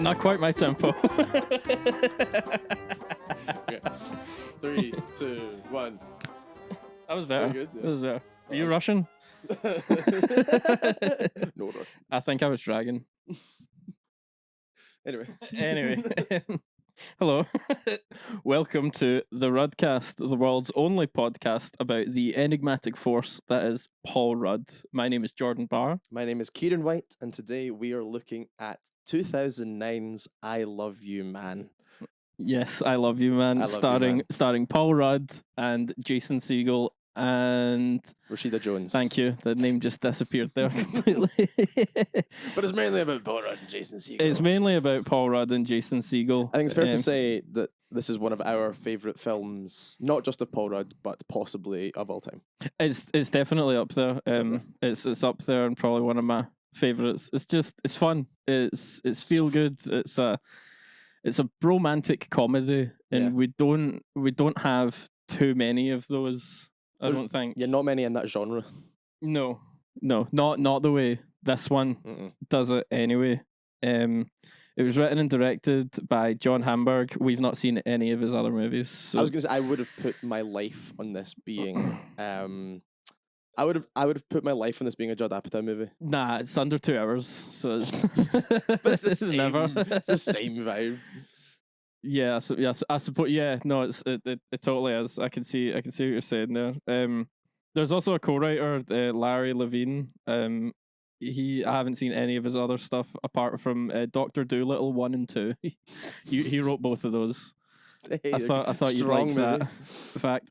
Not quite my tempo. Okay. 3, 2, 1. That was better. Very good, yeah. That was better. Are you Russian? No rush. I think I was dragging. Anyway. Hello. Welcome to the Ruddcast, the world's only podcast about the enigmatic force that is Paul Rudd. My name is Jordan Barr. My name is Ciaran White, and today we are looking at 2009's I Love You Man. Yes, I Love You Man, I Love You Man. starring Paul Rudd and Jason Segel and Rashida Jones. Thank you. The name just disappeared there completely. But it's mainly about Paul Rudd and Jason Segel. It's mainly about Paul Rudd and Jason Segel. I think it's fair to say that this is one of our favourite films, not just of Paul Rudd, but possibly of all time. It's definitely up there. It's up there and probably one of my favourites. It's fun. It's feel good. It's a romantic comedy, and we don't have too many of those. I don't think. Yeah, not many in that genre. No, not the way this one does it anyway. It was written and directed by John Hamburg. We've not seen any of his other movies. So I was going to say I would have put my life on this being. I would have put my life on this being a Judd Apatow movie. Nah, it's under 2 hours, so it's But it's the same. never. It's the same vibe. Yeah, I suppose. Yeah, no, it totally is. I can see what you're saying there. There's also a co-writer, Larry Levine. I haven't seen any of his other stuff apart from Dr. Dolittle 1 and 2. He wrote both of those. Hey, I thought you'd like that fact.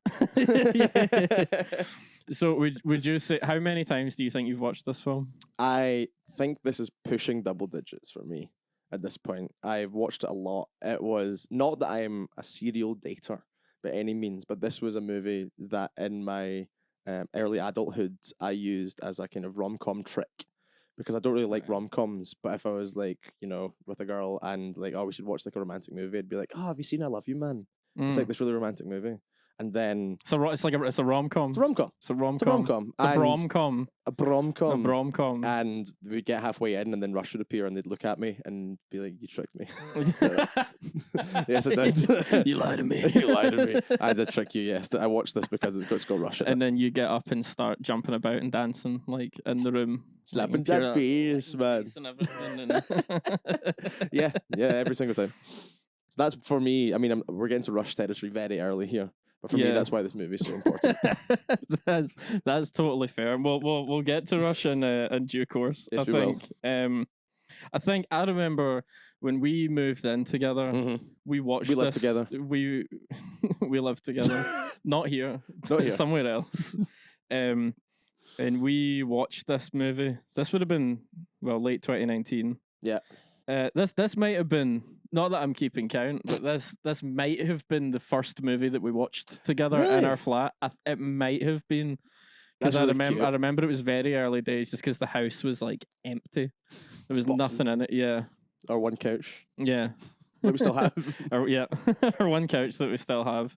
So would you say, how many times do you think you've watched this film? I think this is pushing double digits for me at this point. I've watched it a lot. It was not that I'm a serial dater by any means, but this was a movie that in my early adulthood I used as a kind of rom-com trick, because I don't really like rom-coms, but if I was like, with a girl and like, oh, we should watch like a romantic movie, I'd be like, oh, have you seen I Love You Man? It's like this really romantic movie. And then it's a rom-com. It's a rom-com. It's a rom-com. It's a rom-com. It's a rom-com. A brom-com. A rom-com. And we'd get halfway in and then Rush would appear and they'd look at me and be like, you tricked me. Yes, I did. You lied to me. You lied to me. I did trick you, yes. I watched this because it's got Rush in it. And then you get up and start jumping about and dancing like in the room. Slapping that bass, man. Yeah, every single time. So that's for me. I mean, we're getting to Rush territory very early here. But for me, that's why this movie is so important. that's totally fair. We'll get to Rush in due course. Yes, we will. I think I remember when we moved in together. We watched. We lived together. We lived together. Not here. Not here. Somewhere else. And we watched this movie. This would have been late 2019. Yeah. This might have been, not that I'm keeping count, but this might have been the first movie that we watched together in our flat. It might have been, because really I remember it was very early days, just because the house was like empty. There was nothing in it. Yeah. Or one couch. Yeah. That we still have. Or one couch that we still have.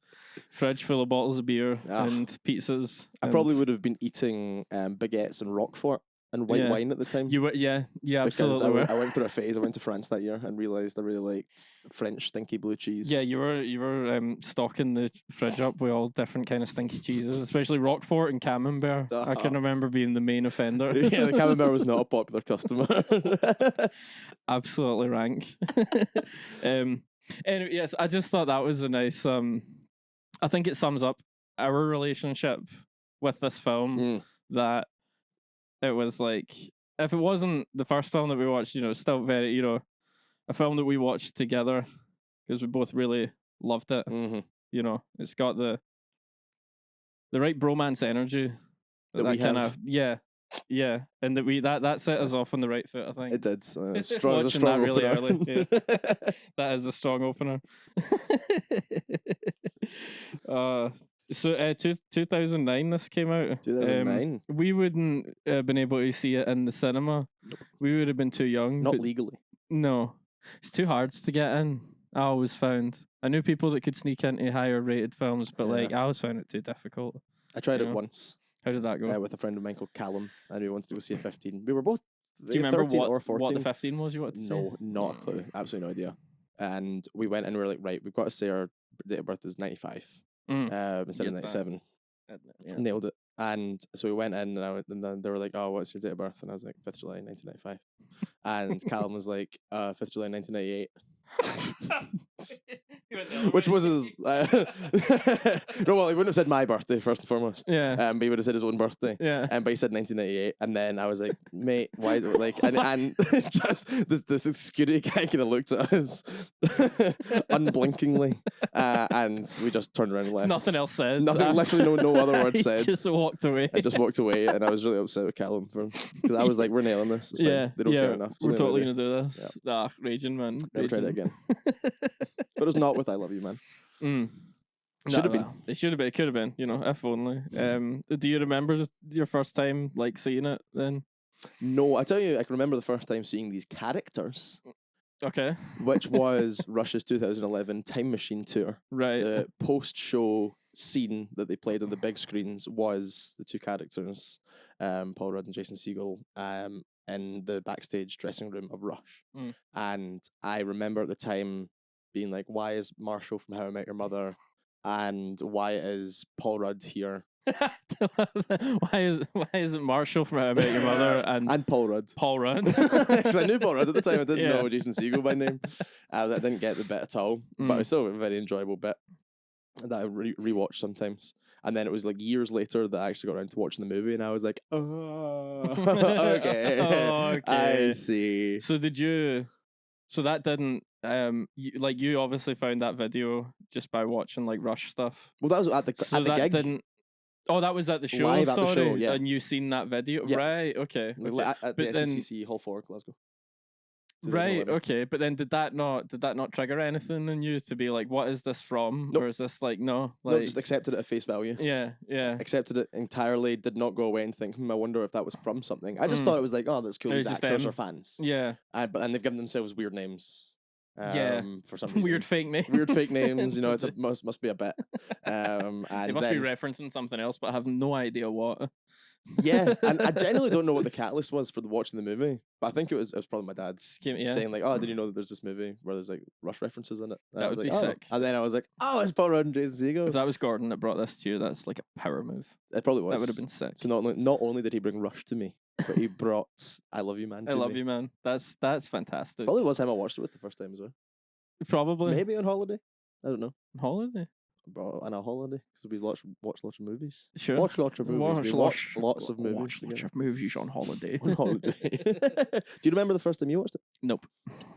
Fridge full of bottles of beer and pizzas. I probably would have been eating baguettes and Roquefort and white wine at the time. You were, absolutely. Because I went through a phase. I went to France that year and realised I really liked French stinky blue cheese. Yeah, you were stocking the fridge up with all different kind of stinky cheeses, especially Roquefort and Camembert. I can remember being the main offender. Yeah, the Camembert was not a popular customer. Absolutely rank. Anyway, yes, I just thought that was a nice. I think it sums up our relationship with this film. That it was like, if it wasn't the first film that we watched, still very, a film that we watched together because we both really loved it. It's got the right bromance energy. That we kind have. Yeah, and that set us off on the right foot. I think It did. Strong, watching that really early. Yeah. That is a strong opener. So 2009 this came out. 2009. We wouldn't been able to see it in the cinema. Nope. We would have been too young. Not legally. No. It's too hard to get in. I always found. I knew people that could sneak into higher rated films, but I always found it too difficult. I tried it once. How did that go? With a friend of mine called Callum, and we wanted to go see a 15. We were both Do you remember 13 or what 14. the 15 was you wanted to say? No, not a clue. Absolutely no idea. And we went and we were like, right, we've got to say our date of birth is 95 instead of 97. Yeah. Nailed it. And so we went in and then they were like, oh, what's your date of birth? And I was like, 5th July 1995. And Callum was like, 5th July 1998. Which was his no, well, he wouldn't have said my birthday first and foremost. Yeah. But he would have said his own birthday. Yeah. But he said 1998, and then I was like, mate, why? Like, and just this security guy kind of looked at us unblinkingly, and we just turned around and left. Nothing else said. Nothing. Literally, no other words said. Just walked away. I just walked away, and I was really upset with Callum because I was like, we're nailing this. It's fine. They don't care enough. We're totally gonna do this. Yeah. Raging, man. Never tried it again. But it was not with I Love You, man. Should have been. It should have been. It could have been. You know, if only. Do you remember your first time like seeing it then? No, I tell you, I can remember the first time seeing these characters. Okay. Which was Rush's 2011 Time Machine tour. Right. The post-show scene that they played on the big screens was the two characters, Paul Rudd and Jason Segel, in the backstage dressing room of Rush. And I remember at the time being like, why is Marshall from How I Met Your Mother and why is Paul Rudd here? why is it Marshall from How I Met Your Mother and Paul Rudd? Paul Rudd. Because I knew Paul Rudd at the time. I didn't know Jason Segel by name. I didn't get the bit at all. But it was still a very enjoyable bit that I rewatched sometimes. And then it was like years later that I actually got around to watching the movie, and I was like, oh, okay. I see. So did you? So that didn't you obviously found that video just by watching like Rush stuff. Well, that was at the gig. Didn't. Oh, that was at the show. Live at the show, yeah. And you seen that video, right? Okay. At the SCCC Hall 4, Glasgow. Right. Okay. But then did that not trigger anything in you to be like, what is this from? Nope. Or is this like no? Like, just accepted it at face value. Yeah. Accepted it entirely. Did not go away and think, I wonder if that was from something. I just thought it was like, oh, that's cool. These actors are fans. Yeah. But they've given themselves weird names. For some reason. Weird fake names. Weird fake names. You know, it's must be a bit. And they must be referencing something else, but I have no idea what. Yeah, and I genuinely don't know what the catalyst was for watching the movie, but I think it was probably my dad saying like, "Oh, did you know that there's this movie where there's like Rush references in it?" And that would be sick. And then I was like, "Oh, it's Paul Rudd and Jason Segel." If that was Gordon that brought this to you, that's like a power move. It probably was. That would have been sick. So not only did he bring Rush to me, but he brought "I Love You, Man." I Love You, Man. That's fantastic. Probably was him I watched it with the first time as well. Probably. Maybe on holiday. I don't know. On holiday. On a holiday, because we watch lots of movies. Sure. Watch lots of movies. Watch lots of movies. Watch lots of movies on holiday. On holiday. Do you remember the first time you watched it? Nope.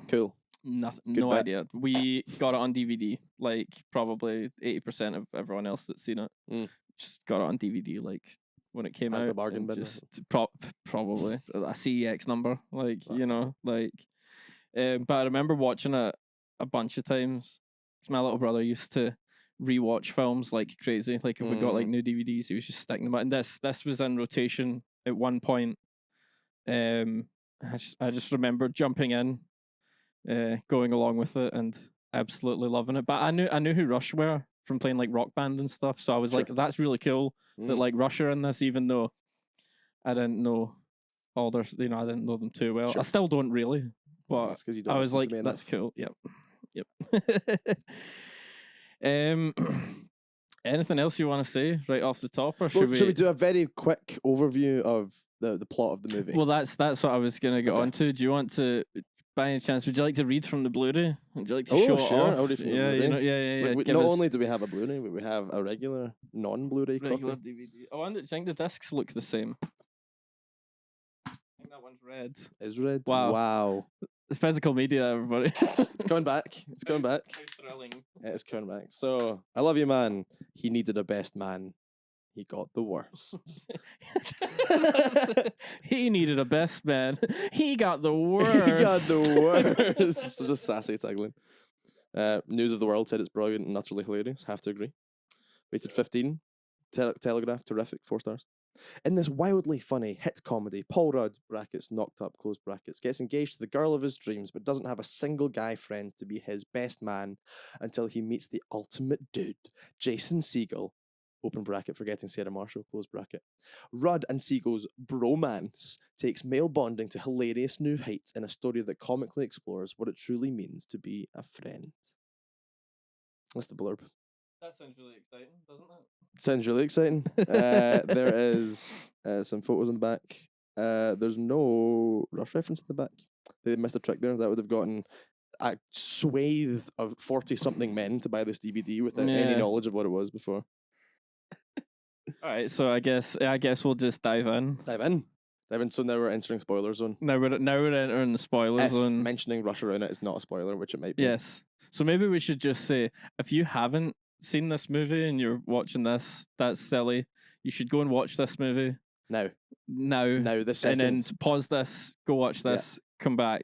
Cool. Nothing. No idea. We got it on DVD. Like probably 80% of everyone else that's seen it just got it on DVD. Like when it came out. The bargain bin. Probably a CEX number. Like you know, like. But I remember watching it a bunch of times because my little brother used to rewatch films like crazy. Like if we got like new DVDs, he was just sticking them out. And this was in rotation at one point. I just remember jumping in, going along with it, and absolutely loving it. But I knew who Rush were from playing like Rock Band and stuff. So I was like, that's really cool that like Rush are in this, even though I didn't know all their, I didn't know them too well. I still don't really, but I was like, that's cool. Yep. Anything else you want to say right off the top, or should we do a very quick overview of the plot of the movie? Well, that's what I was gonna get onto. Do you want to, by any chance, would you like to read from the Blu-ray? Would you like to show it off? I'll read from the Blu-ray. Yeah. Not only do we have a Blu-ray, but we have a regular non-Blu-ray copy. DVD. Oh, I think the discs look the same. I think that one's red. It's red. Wow. Physical media, everybody. It's coming back. It's coming back. How thrilling. It's coming back. So, I Love You, Man. He needed a best man. He got the worst. He needed a best man. He got the worst. He got the worst. Such a sassy tagline. News of the World said it's brilliant and utterly hilarious. Have to agree. Rated 15. Telegraph, terrific. 4 stars. In this wildly funny hit comedy, Paul Rudd, brackets, knocked up, close brackets, gets engaged to the girl of his dreams but doesn't have a single guy friend to be his best man until he meets the ultimate dude, Jason Segel, open bracket, forgetting Sarah Marshall, close bracket. Rudd and Segel's bromance takes male bonding to hilarious new heights in a story that comically explores what it truly means to be a friend. That's the blurb. That sounds really exciting, doesn't it? Sounds really exciting. There is some photos on the back. There's no Rush reference in the back. They missed a trick there. That would have gotten a swathe of 40-something men to buy this DVD without any knowledge of what it was before. All right, so I guess we'll just dive in. So now we're entering spoiler zone. Now we're entering the spoiler zone. Mentioning Rush around it is not a spoiler, which it might be. Yes. So maybe we should just say, if you haven't seen this movie and you're watching this, that's silly. You should go and watch this movie Now, this second. and then pause this, go watch this, come back,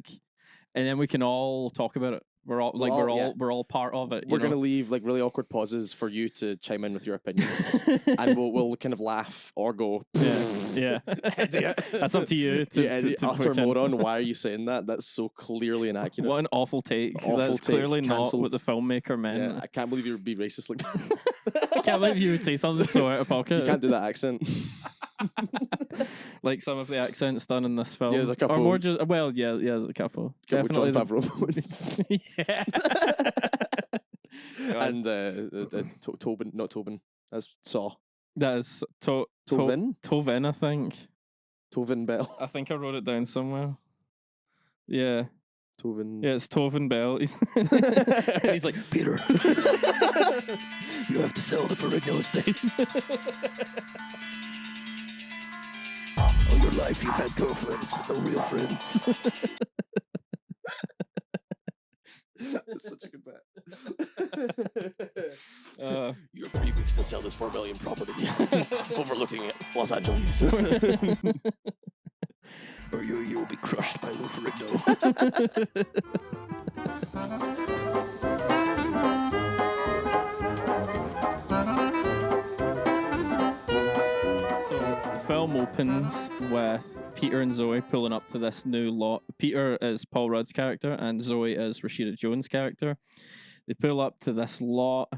and then we can all talk about it. We're all part of it. We're gonna leave like really awkward pauses for you to chime in with your opinions, and we'll kind of laugh or go. Yeah. Idiot. That's up to you. To utter moron. Why are you saying that? That's so clearly inaccurate. What an awful take. That's clearly not what the filmmaker meant. Yeah, I can't believe you would be racist like that. I can't believe you would say something so out of pocket. You can't do that accent. Like some of the accents done in this film. Yeah, there's a couple. Or more just, there's a couple. Definitely John Favreau. Yeah. And Tobin, not Tobin. That's Saw. That is Tovin? Tovin, I think. Tovin Bell. I think I wrote it down somewhere. Yeah. Tovin. Yeah, it's Tovin Bell. He's like, Peter, you have to sell the Ferrigno estate. All your life you've had girlfriends, but no real friends. That's such a good bet. You have 3 weeks to sell this $4 million property overlooking Los Angeles. Or you will be crushed by Lou Ferrigno. Film opens with Peter and Zoe pulling up to this new lot. Peter is Paul Rudd's character and Zoe is Rashida Jones' character. They pull up to this lot.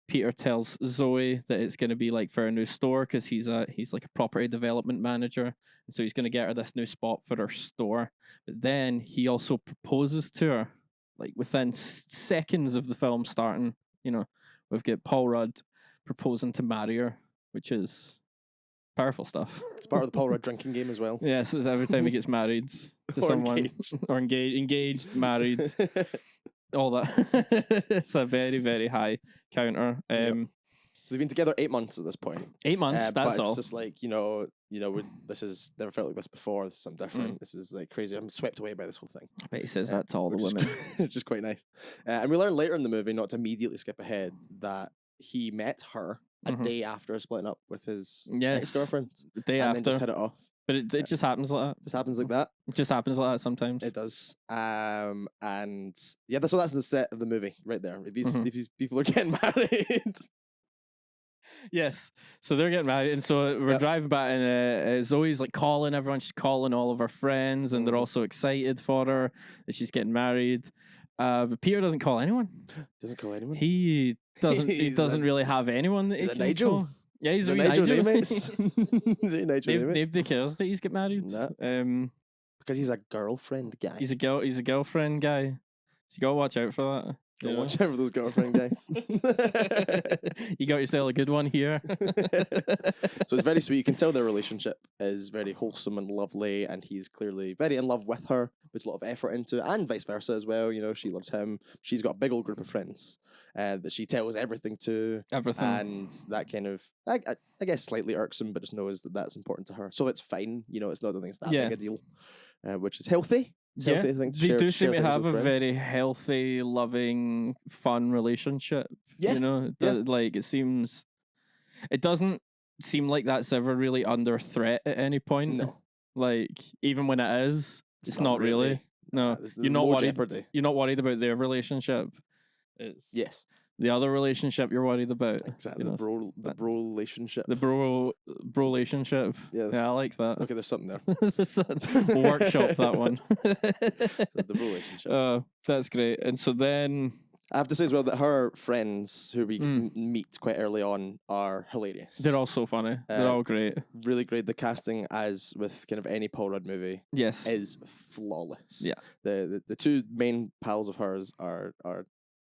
Peter tells Zoe that it's going to be like for a new store because he's like a property development manager, and so he's going to get her this new spot for her store. But then he also proposes to her, like within seconds of the film starting. You know, we've got Paul Rudd proposing to marry her, which is powerful stuff. It's part of the Paul Rudd drinking game as well. Yes, it's every time he gets married to someone. Or engaged, married, all that. It's a very, very high counter. So they've been together 8 months at this point. 8 months, that's but all. It's just like, this is never felt like this before. This is something different. This is like crazy. I'm swept away by this whole thing. I bet he says that to all the women. Which is quite nice. And we learn later in the movie, not to immediately skip ahead, that he met her a day after splitting up with his ex-girlfriend. The day and after. then just hit it off. But it just happens like that. Just happens like that. It just happens like that sometimes. It does. And yeah, so that's the set of the movie right there. These people are getting married. Yes. So they're getting married. And so we're driving back and Zoe's like calling everyone. She's calling all of her friends and they're all so excited for her that she's getting married. But Peter doesn't call anyone. Doesn't call anyone? He doesn't really have anyone that he can Nigel? call. Yeah, he's a Nigel. Nobody cares that he's get married. No. Because he's a girlfriend guy. He's a girlfriend guy. So you gotta watch out for that. Go watch out for those girlfriend guys. You got yourself a good one here. So it's very sweet. You can tell their relationship is very wholesome and lovely, and he's clearly very in love with her, puts a lot of effort into it, and vice versa as well. You know, she loves him. She's got a big old group of friends that she tells everything to. Everything. And that kind of, I guess, slightly irksome, but just knows that that's important to her. So it's fine. You know, it's not that big a deal, which is healthy. They do seem to have a very healthy, loving, fun relationship. Yeah. You know, like it doesn't seem like that's ever really under threat at any point. No. Like, even when it is, it's not really. No. There's you're not worried. Jeopardy. You're not worried about their relationship. It's the other relationship you're worried about. Exactly. The bro relationship. The bro relationship. Yeah, I like that. Okay, there's something there. Workshop that one. The bro relationship. That's great. And so then I have to say as well that her friends, who we meet quite early on, are hilarious. They're all so funny. They're all great. Really great. The casting, as with kind of any Paul Rudd movie, Yes, is flawless. Yeah. The two main pals of hers are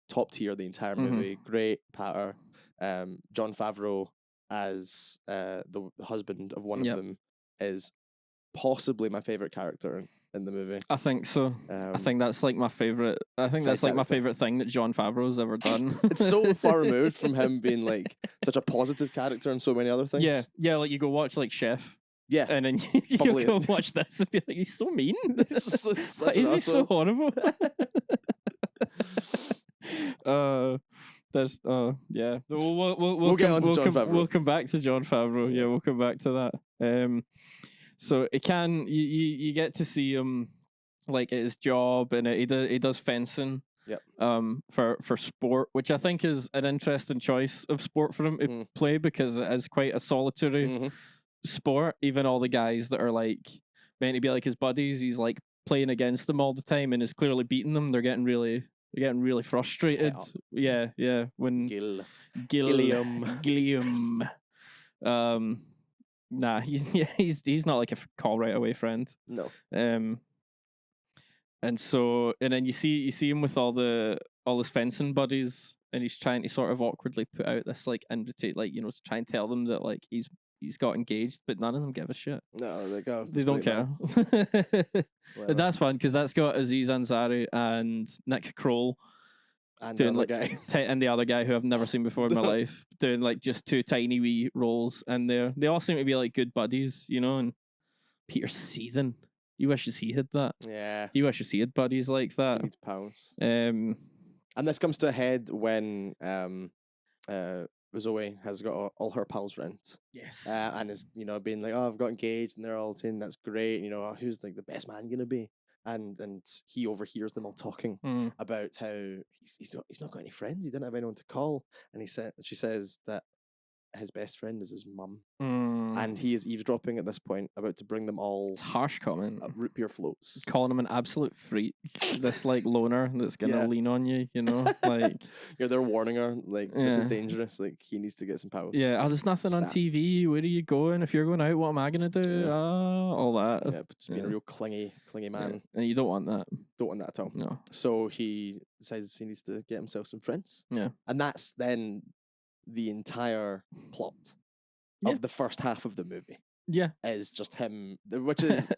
top tier the entire movie. Great patter. Jon Favreau as the husband of one of them is possibly my favorite character in the movie. I think so. I think that's like my favorite. I think that's like my favorite thing that Jon Favreau's ever done. It's so far removed from him being like such a positive character and so many other things. Yeah. Like you go watch like Chef. Yeah. And then you go watch this and be like, he's so mean. Why is he so horrible? Yeah. We'll get on to Jon Favreau. We'll come back to Jon Favreau. Yeah, we'll come back to that. So it can you get to see him like at his job, and he does fencing. Yep. For sport, which I think is an interesting choice of sport for him to play, because it is quite a solitary sport. Even all the guys that are like meant to be like his buddies, he's like playing against them all the time and is clearly beating them. They're getting really frustrated. Yeah. When Gilliam. Nah, he's not like a call right away friend. No. And then you see him with all his fencing buddies, and he's trying to sort of awkwardly put out this like invitate, like, you know, to try and tell them that like he's got engaged, but none of them give a shit. No, they don't care. And that's fun because that's got Aziz Ansari and Nick Kroll and doing the like guy. And the other guy who I've never seen before in my life, doing like just two tiny wee roles, and they all seem to be like good buddies, you know. And Peter's seething. He wishes he had that. Yeah. He wishes he had buddies like that. He needs pals. And this comes to a head when Zoe has got all her pals rent. Yes. And is, you know, being like, oh, I've got engaged, and they're all saying that's great. You know, oh, who's like the best man gonna be? And he overhears them all talking about how he's not got any friends. He didn't have anyone to call. And she says that his best friend is his mum. And he is eavesdropping at this point, about to bring them all harsh comment. Root beer floats. Calling him an absolute freak. This like loner that's gonna lean on you, you know? Like they're warning her, like, this is dangerous, like he needs to get some pals. Yeah, there's nothing on TV. Where are you going? If you're going out, what am I gonna do? Yeah. All that. Yeah, but just being a real clingy man. Yeah. And you don't want that. Don't want that at all. No. So he decides he needs to get himself some friends. Yeah. And that's then the entire plot of the first half of the movie. Yeah. Is just him, which is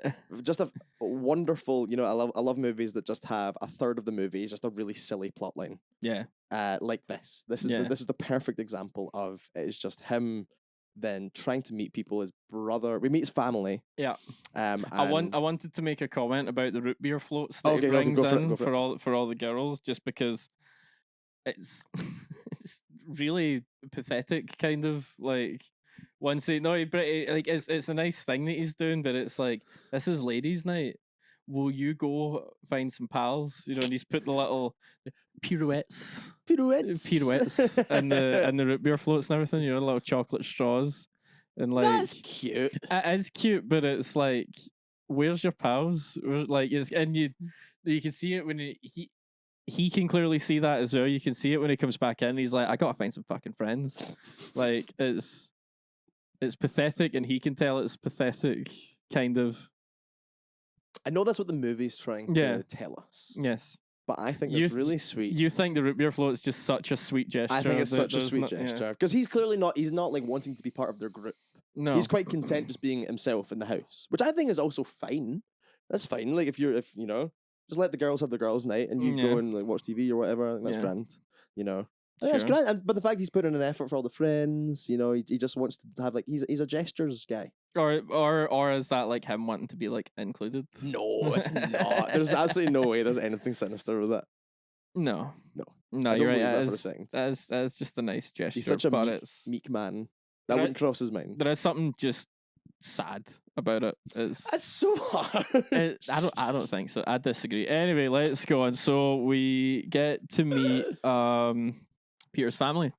just a wonderful, you know, I love movies that just have a third of the movie is just a really silly plot line. Yeah. Like this. This is the perfect example of it is just him then trying to meet people, his brother. We meet his family. Yeah. I wanted to make a comment about the root beer floats that he brings in for all the girls, just because it's really pathetic, kind of like. Once he like it's a nice thing that he's doing, but it's like, this is ladies' night. Will you go find some pals? You know, and he's put the little pirouettes and the root beer floats and everything. You know, little chocolate straws, and like that's cute. It is cute, but it's like, where's your pals? Like, and you can see it when he can clearly see that as well. You can see it when he comes back in. He's like, I gotta find some fucking friends. Like it's pathetic, and he can tell it's pathetic, kind of. I know that's what the movie's trying to tell us. Yes. But I think it's really sweet. You think the root beer float is just such a sweet gesture? I think it's such a sweet gesture. Because he's clearly he's not like wanting to be part of their group. No. He's quite content just being himself in the house, which I think is also fine. That's fine. Like, if you know, just let the girls have the girls' night and you go and like watch TV or whatever. I think that's grand. You know. Sure. That's great, but the fact he's putting in an effort for all the friends, you know, he just wants to have like he's a gestures guy. Or is that like him wanting to be like included? No, it's not. There's absolutely no way there's anything sinister with that. No, you're right. That for a second. That's just a nice gesture. He's such a meek man. That wouldn't cross his mind. There is something just sad about it. That's so hard. I don't think so. I disagree. Anyway, let's go on. So we get to meet Peter's family.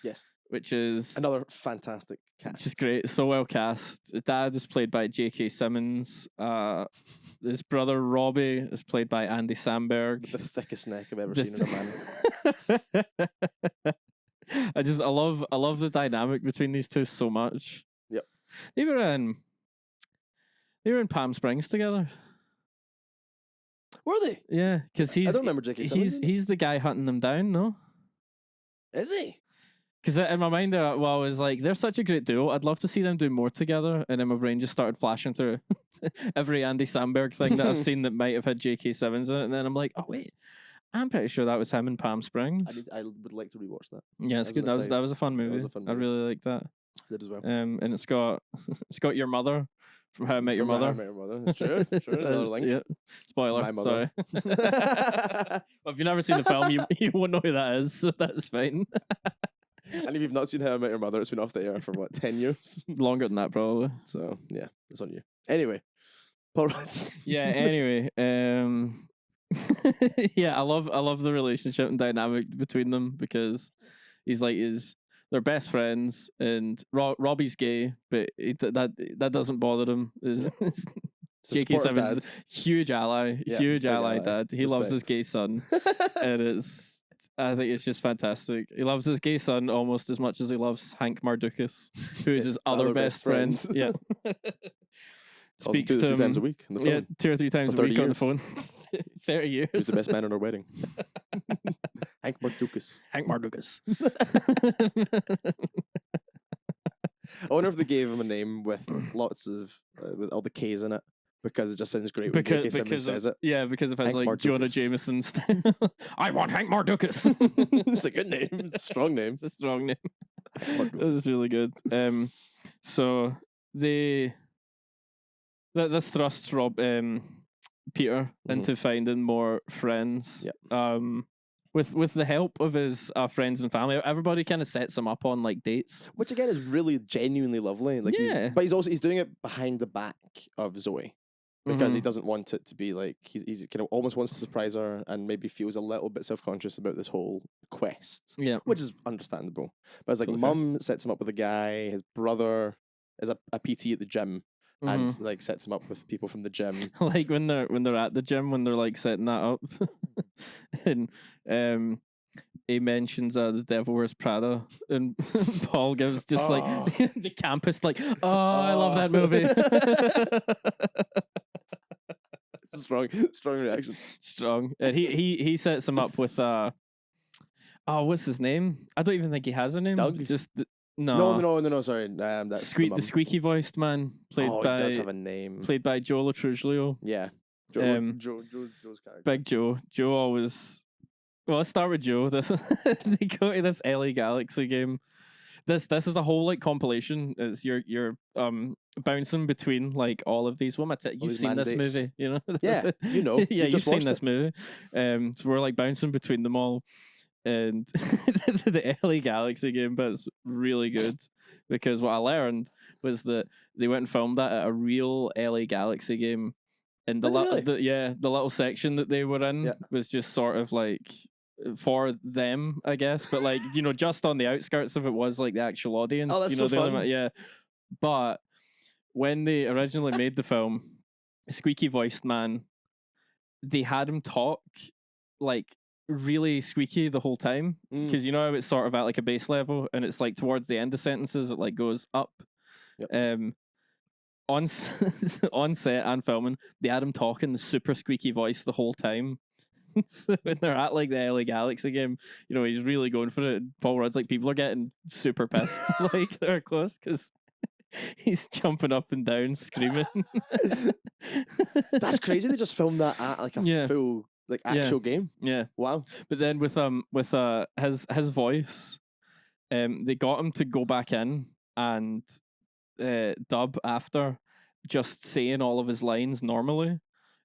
Yes. which is Another fantastic cast. which is great. So well cast. The dad is played by J.K. Simmons. His brother Robbie is played by Andy Samberg. The thickest neck I've ever seen in a man. I love the dynamic between these two so much. Yep. They were in Palm Springs together. Were they? Yeah, because I don't remember J.K. Simmons. he's the guy hunting them down, no? Is he? Because in my mind, I was like, they're such a great duo. I'd love to see them do more together. And then my brain just started flashing through every Andy Samberg thing that I've seen that might have had J.K. Simmons in it. And then I'm like, oh, wait, I'm pretty sure that was him in Palm Springs. I would like to rewatch that. Yeah, it's good. That was a fun movie. was a fun I movie. really like that. I did as well. And it's got your mother from How I Met Your From How I Mother. Met Your Mother. It's true. True. Another link. Yeah. Spoiler. My mother. Sorry. Well, if you've never seen the film, you won't know who that is, so that's fine. And if you've not seen How I Met Your Mother, it's been off the air for what, 10 years? Longer than that, probably. So yeah, it's on you. Anyway, Paul Rudd. Yeah. Anyway, yeah, I love the relationship and dynamic between them because they're best friends, and Robbie's gay, but that doesn't bother him. J.K. Simmons, huge ally, Yeah, huge big ally ally. dad. He loves his Respect. gay son, and I think it's just fantastic. He loves his gay son almost as much as he loves Hank Mardukas, who is his other best friend. Yeah. Speaks to 2 or 3 him times a week on the phone. Yeah, 2 or 3 times For a week 30 on the years. phone. 30 years. Who's the best man at our wedding? Hank Mardukas. Hank Mardukas. I wonder if they gave him a name with lots of with all the K's in it, because it just sounds great when J.K. Simmons says it. Yeah, because it has Hank like Jonah Mardukas. Jameson style. I want Hank Mardukas. It's a good name. It's a strong name. It's a strong name. Hank Mardukas. That was really good. So this thrusts Peter into finding more friends. Yep. With the help of his friends and family, everybody kind of sets him up on like dates. Which again is really genuinely lovely. Like Yeah. but he's doing it behind the back of Zoe, because he doesn't want it to be like he's kind of almost wants to surprise her, and maybe feels a little bit self-conscious about this whole quest. Yeah. Which is understandable. But it's like Totally fair. mum sets him up with a guy, his brother is a PT at the gym, and Mhm. like sets him up with people from the gym. Like when they're at the gym, when they're like setting that up, and he mentions the Devil Wears Prada, and Paul gives just like the campus like, oh, I love that movie. It's a strong reaction. Strong, and he sets him up with what's his name? I don't even think he has a name. Doug? Just No, sorry. That's the squeaky voiced man he does have a name. played by Joe Latruglio. Yeah. Joe's character. Big Joe. Joe always. Well, let's start with Joe. They go to this LA Galaxy game. This is a whole like compilation. It's you're bouncing between like all of these. You've these seen this mandates. movie, you know? Yeah, you know. Yeah, you've just seen watched this it. movie. So we're like bouncing between them all, and the LA Galaxy game bit's really good because what I learned was that they went and filmed that at a real LA Galaxy game. And the Did they really? the little section that they were in Yeah. was just sort of like for them, I guess. But like, you know, just on the outskirts of it was like the actual audience. Oh, that's you know, so fun. yeah. But when they originally made the film, squeaky voiced man, they had him talk like really squeaky the whole time. Because you know how it's sort of at like a base level, and it's like towards the end of sentences it like goes up. Yep. On set and filming, they had him talking the super squeaky voice the whole time. So when they're at like the LA Galaxy game, you know, he's really going for it. Paul Rudd's like, people are getting super pissed, like they're close because he's jumping up and down, screaming. That's crazy. They just filmed that at like a full like actual game. Yeah. Wow. But then with his voice, they got him to go back in and dub after just saying all of his lines normally.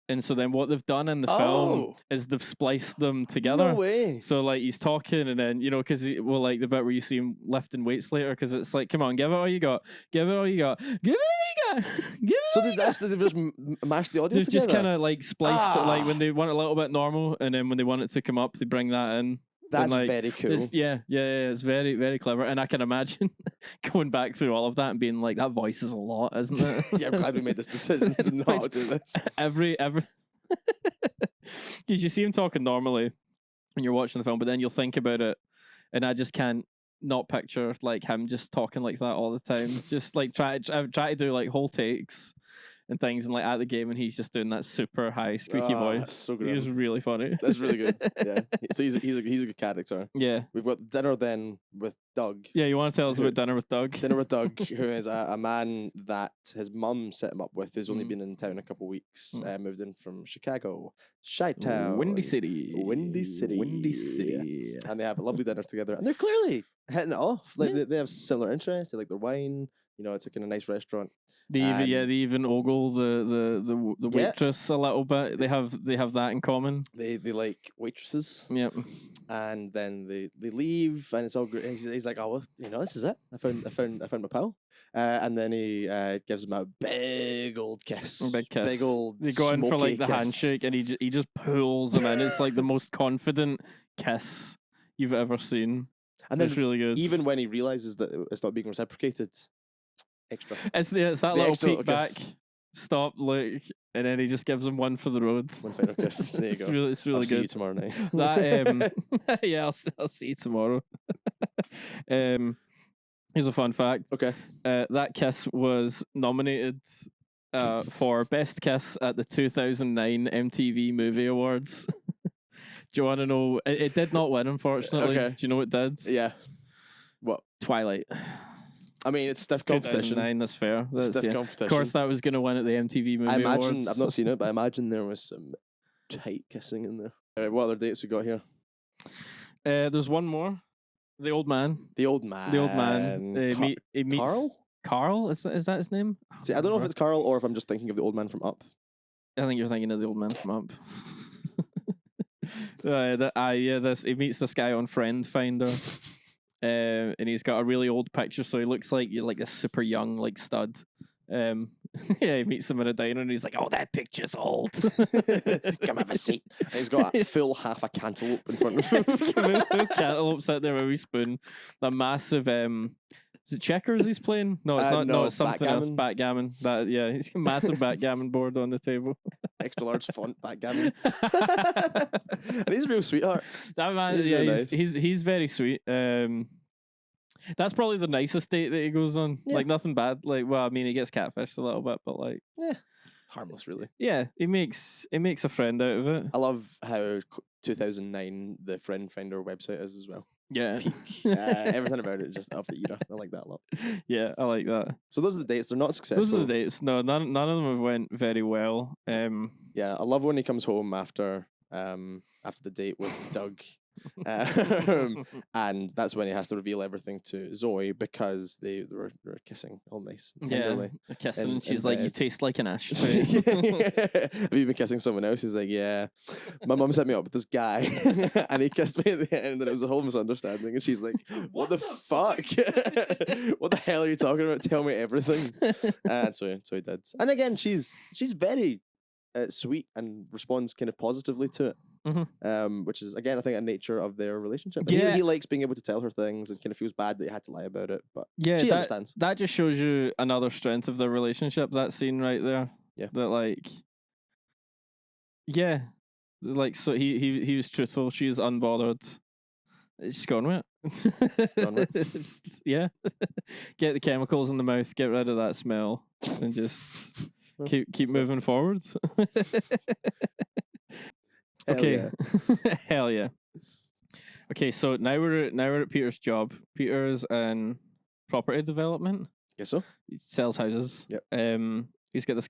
And so then what they've done in the film is they've spliced them together. No way. So like he's talking, and then you know, because like the bit where you see him lifting weights later, because it's like, come on, give it all you got, give it all you got, give it all you got, give it. So all you got. they've just mashed the audio They've together. just kind of like spliced it, like when they want it a little bit normal, and then when they want it to come up, they bring that in. That's like, very cool. Yeah, it's very, very clever. And I can imagine going back through all of that and being like, that voice is a lot, isn't it? Yeah, I'm glad we made this decision to not do this. Every because you see him talking normally when you're watching the film, but then you'll think about it, and I just can't not picture like him just talking like that all the time. Just like try to do like whole takes and things, and like at the game, and he's just doing that super high squeaky voice. That's so He good. was really funny. That's really good. Yeah. So he's a good character. Yeah. We've got dinner then with Doug. Yeah, you want to tell us about Dinner with Doug? Dinner with Doug, who is a man that his mum set him up with, who's only Mm. been in town a couple of weeks, moved in from Chicago, Chi-Town. Windy City. Windy City. Windy City. And they have a lovely dinner together. And they're clearly hitting it off. Like Yeah. they have similar interests. They like their wine. You know, it's like in a nice restaurant. They even ogle the Yeah. waitress a little bit. They have that in common. They like waitresses. Yep. And then they leave, and it's all great. He's like, "Oh, well, you know, this is it. I found my pal." And then he gives him a big old kiss. Big kiss. Big old. They go in for smoky like the kiss. handshake, and he just pulls him in. It's like the most confident kiss you've ever seen. And then It's really good. even when he realizes that it's not being reciprocated, extra. It's that the little extra peek little back, kiss. stop, look, and then he just gives him one for the road. One final kiss. There you It's go. really I'll see you good. tomorrow night. That yeah, I'll see you tomorrow. Here's a fun fact. Okay. That kiss was nominated for Best Kiss at the 2009 MTV Movie Awards. Do you want to know? It did not win, unfortunately. Okay. Do you know what did? Yeah. What? Twilight. I mean, it's stiff competition. 2009, that's fair. Stiff Yeah. competition. Of course, that was going to win at the MTV Movie I imagine Awards. I've not seen it, but I imagine there was some tight kissing in there. All right, what other dates we got here? There's one more. The old man. The old man. The old man. He meets Carl? Carl? Is that his name? See, I don't know if it's Carl or if I'm just thinking of the old man from Up. I think you're thinking of the old man from Up. He meets this guy on Friend Finder, and he's got a really old picture, so he looks like a super young like stud. Yeah, he meets him in a diner, and he's like, "Oh, that picture's old." Come have a seat. And he's got a full half a cantaloupe in front of him. Cantaloupe sitting there with a wee spoon. The massive is it checkers he's playing? No, it's not. No, it's something else. Backgammon. He's got a massive backgammon board on the table. Extra large font backgammon. And he's a real sweetheart. That man, He's really nice. he's very sweet. That's probably the nicest date that he goes on. Yeah. Like nothing bad. Like, well, I mean, he gets catfished a little bit, but like, Harmless, really. yeah, he makes a friend out of it. I love how 2009 the Friend Finder website is as well. Yeah, Peak. Everything about it is just of the era. I like that a lot. yeah, I like that. So those are the dates. They're not successful. Those are the dates. No, none of them have went very well. Yeah, I love when he comes home after the date with Doug. And that's when he has to reveal everything to Zoe because they were kissing all nice and tenderly. Yeah, kissing, in- and she's in like, "You bed. taste like an ashtray." Have you been kissing someone else? He's like, yeah. My mum set me up with this guy, and he kissed me at the end, and it was a whole misunderstanding. And she's like, "What the fuck? What the hell are you talking about? Tell me everything." And so he did. And again, she's very sweet and responds kind of positively to it. Which is again, I think, a nature of their relationship. And Yeah. he likes being able to tell her things and kind of feels bad that he had to lie about it, but Yeah, she that, understands. that just shows you another strength of their relationship. That scene right there. Yeah. That like, yeah, like so he was truthful. She is unbothered. She's gone with it. gone with Just, yeah. Get the chemicals in the mouth. Get rid of that smell, and just keep that's it. moving forward. Hell Okay. yeah. Hell yeah. Okay, so now we're at Peter's job. Peter's in property development. Guess so. He sells houses. Yep. He's got this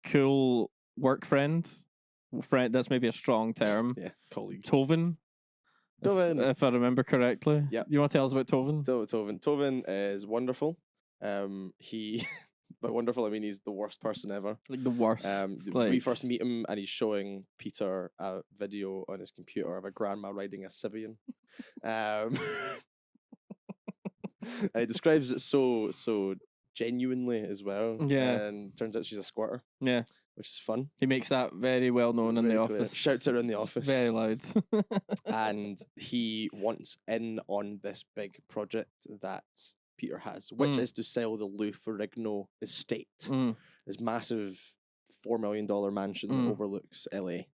cool work friend. Friend, that's maybe a strong term. Yeah, colleague. Tovin. Tovin. If I remember correctly. Yep. You want to tell us about Tovin? Tovin is wonderful. He by wonderful I mean he's the worst person ever. Like the worst. We first meet him and he's showing Peter a video on his computer of a grandma riding a Sibian. And he describes it so genuinely as well. Yeah. And turns out she's a squirter. Yeah. which is fun. He makes that very well known in the Very clear. office. Shouts it around the office. Very loud. And he wants in on this big project that Peter has, which is to sell the Lou Ferrigno estate. This massive $4 million mansion that overlooks LA.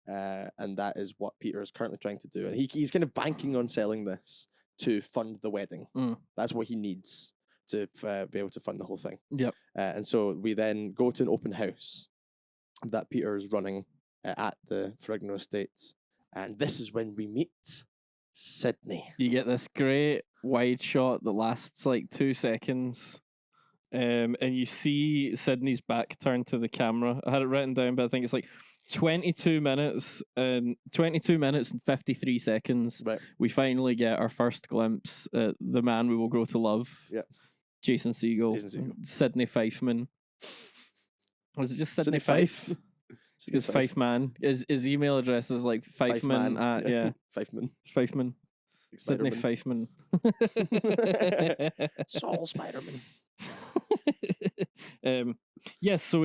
And that is what Peter is currently trying to do. And he's kind of banking on selling this to fund the wedding. That's what he needs to be able to fund the whole thing. Yep. And so we then go to an open house that Peter is running at the Ferrigno estate. And this is when we meet Sydney. You get this great wide shot that lasts like 2 seconds. And you see Sydney's back turned to the camera. I had it written down, but I think it's like 22 minutes and 53 seconds. Right. We finally get our first glimpse at the man we will grow to love. Yeah. Jason Segel. Sydney Fifeman. Was it just Sydney Fife? Because Fife Man. His email address is like Fifeman at Fifeman. Sydney Fifeman. Saul Spiderman. So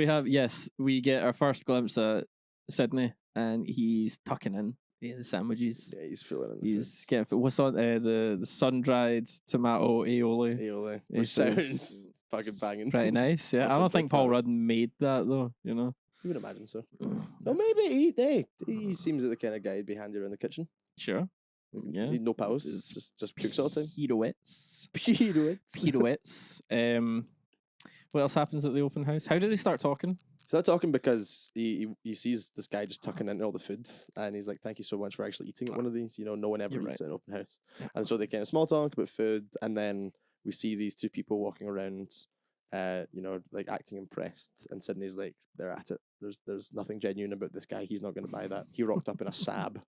we get our first glimpse at Sydney, and he's tucking in the sandwiches. Yeah, he's feeling it. He's getting what's on the sun-dried tomato aioli. Which sounds fucking banging. Pretty nice. Yeah, I don't think Paul Rudd made that though. You know, you would imagine so. No, maybe he seems like the kind of guy who'd be handy around the kitchen. Sure. Yeah. No pals. Just cooks all the time. Pirouettes. What else happens at the open house? How do they start talking? Start talking because he sees this guy just tucking in all the food, and he's like, "Thank you so much for actually eating at one of these. You know, no one ever eats at an open house." And so they kind of small talk about food, and then we see these two people walking around, like acting impressed, and Sydney's like, "They're at it. There's nothing genuine about this guy. He's not going to buy that. He rocked up in a Saab,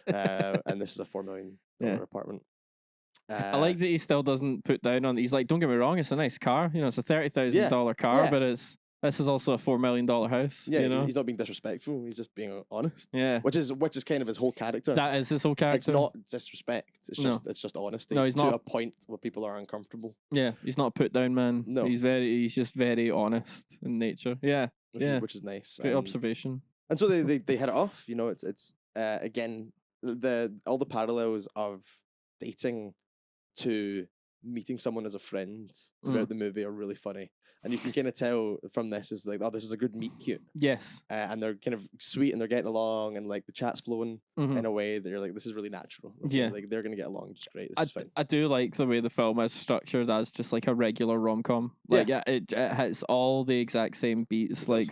and this is a $4 million apartment." I like that he still doesn't put down on. He's like, don't get me wrong, it's a nice car. You know, it's a $30,000 car, but this is also a $4 million house. Yeah, you know? He's not being disrespectful. He's just being honest. Yeah, which is kind of his whole character. That is his whole character. It's not disrespect. It's just honesty. No, he's not to a point where people are uncomfortable. Yeah, he's not a put down man. No, he's just very honest in nature. Yeah, which is nice. Great observation. And so they hit it off. You know, it's again all the parallels of dating to meeting someone as a friend throughout the movie are really funny, and you can kind of tell from this is like, oh, this is a good meet cute. Yes, and they're kind of sweet and they're getting along, and like the chat's flowing in a way that you're like, this is really natural. Like they're gonna get along just great. This is fine. I do like the way the film is structured as just like a regular rom-com. Like it hits all the exact same beats. I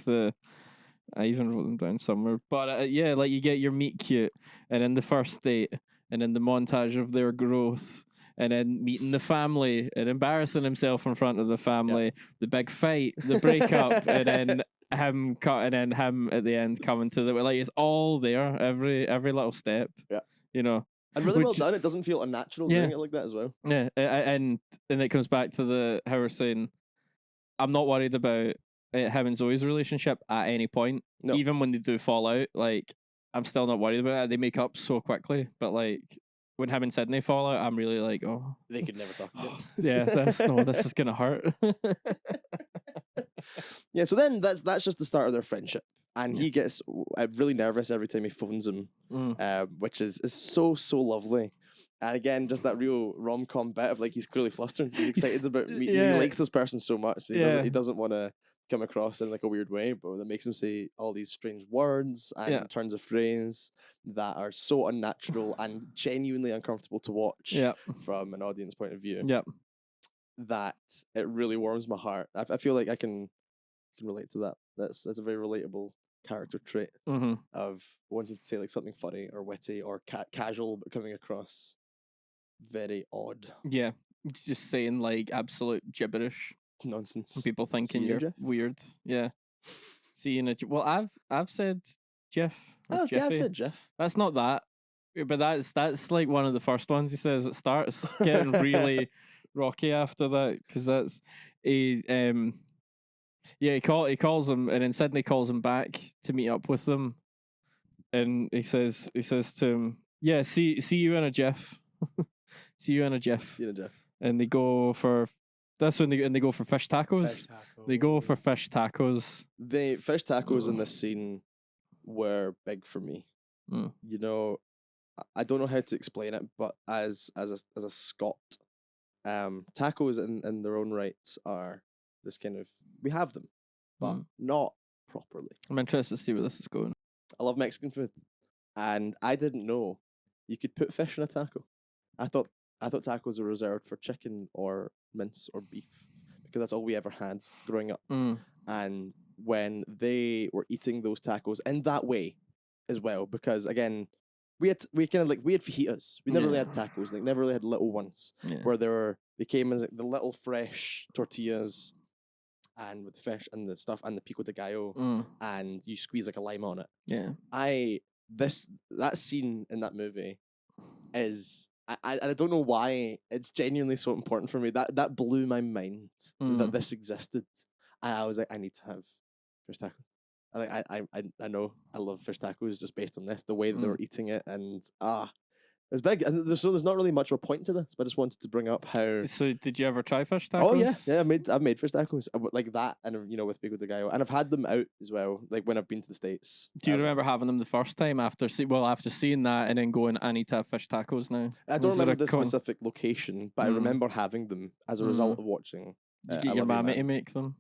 even wrote them down somewhere, but like you get your meet cute, and then the first date, and then the montage of their growth. And then meeting the family and embarrassing himself in front of the family, the big fight, the breakup, and then him at the end coming to the it's all there, every little step. Yeah, you know, and really well done. It doesn't feel unnatural doing it like that as well. Yeah, and it comes back to how we're saying, I'm not worried about him and Zoe's relationship at any point, even when they do fall out. Like, I'm still not worried about it. They make up so quickly, but like. When him and Sydney fall out, I'm really like, oh. They could never talk again. Yeah, this is going to hurt. Yeah, so then that's just the start of their friendship. And he gets really nervous every time he phones him, which is so lovely. And again, just that real rom-com bit of like, he's clearly flustered. He's excited about meeting. He likes this person so much. He doesn't want to come across in like a weird way, but that makes him say all these strange words and turns of phrase that are so unnatural and genuinely uncomfortable to watch from an audience point of view. That it really warms my heart. I feel like I can relate to that. That's a very relatable character trait of wanting to say like something funny or witty or casual, but coming across very odd. Yeah, it's just saying like absolute gibberish. Nonsense. People thinking you're weird. Yeah. Seeing it. Well, I've said Jeff. Oh, yeah, I've said Jeff. That's not that, but that's like one of the first ones he says. It starts getting really rocky after that because that's he calls him, and then Sydney calls him back to meet up with them, and he says to him, "Yeah, see you in a Jeff, see you in a Jeff." See you in a Jeff. And they go for That's when they go for fish tacos. They go for fish tacos. The fish tacos in this scene were big for me. You know, I don't know how to explain it, but as a Scot, tacos in their own rights are this kind of, we have them, but not properly. I'm interested to see where this is going. I love Mexican food, and I didn't know you could put fish in a taco. I thought tacos were reserved for chicken or mince or beef because that's all we ever had growing up. And when they were eating those tacos in that way as well, because again, we had fajitas. We never really had tacos. Like never really had little ones where they came as like the little fresh tortillas and with the fish and the stuff and the pico de gallo and you squeeze like a lime on it. Yeah. That scene in that movie is I don't know why it's genuinely so important for me. That blew my mind that this existed. And I was like, I need to have fish tacos. I know I love fish tacos just based on this, the way that they were eating it, and it was big. And there's not really much of a point to this, but I just wanted to bring up how. So did you ever try fish tacos? Oh yeah. I've made fish tacos like that, and with pico de gallo, and I've had them out as well, like when I've been to the States. Do you remember having them the first time after seeing that and then going, I need to have fish tacos now? I don't remember the specific location, but I remember having them as a result of watching. Did you get your mammy to make them?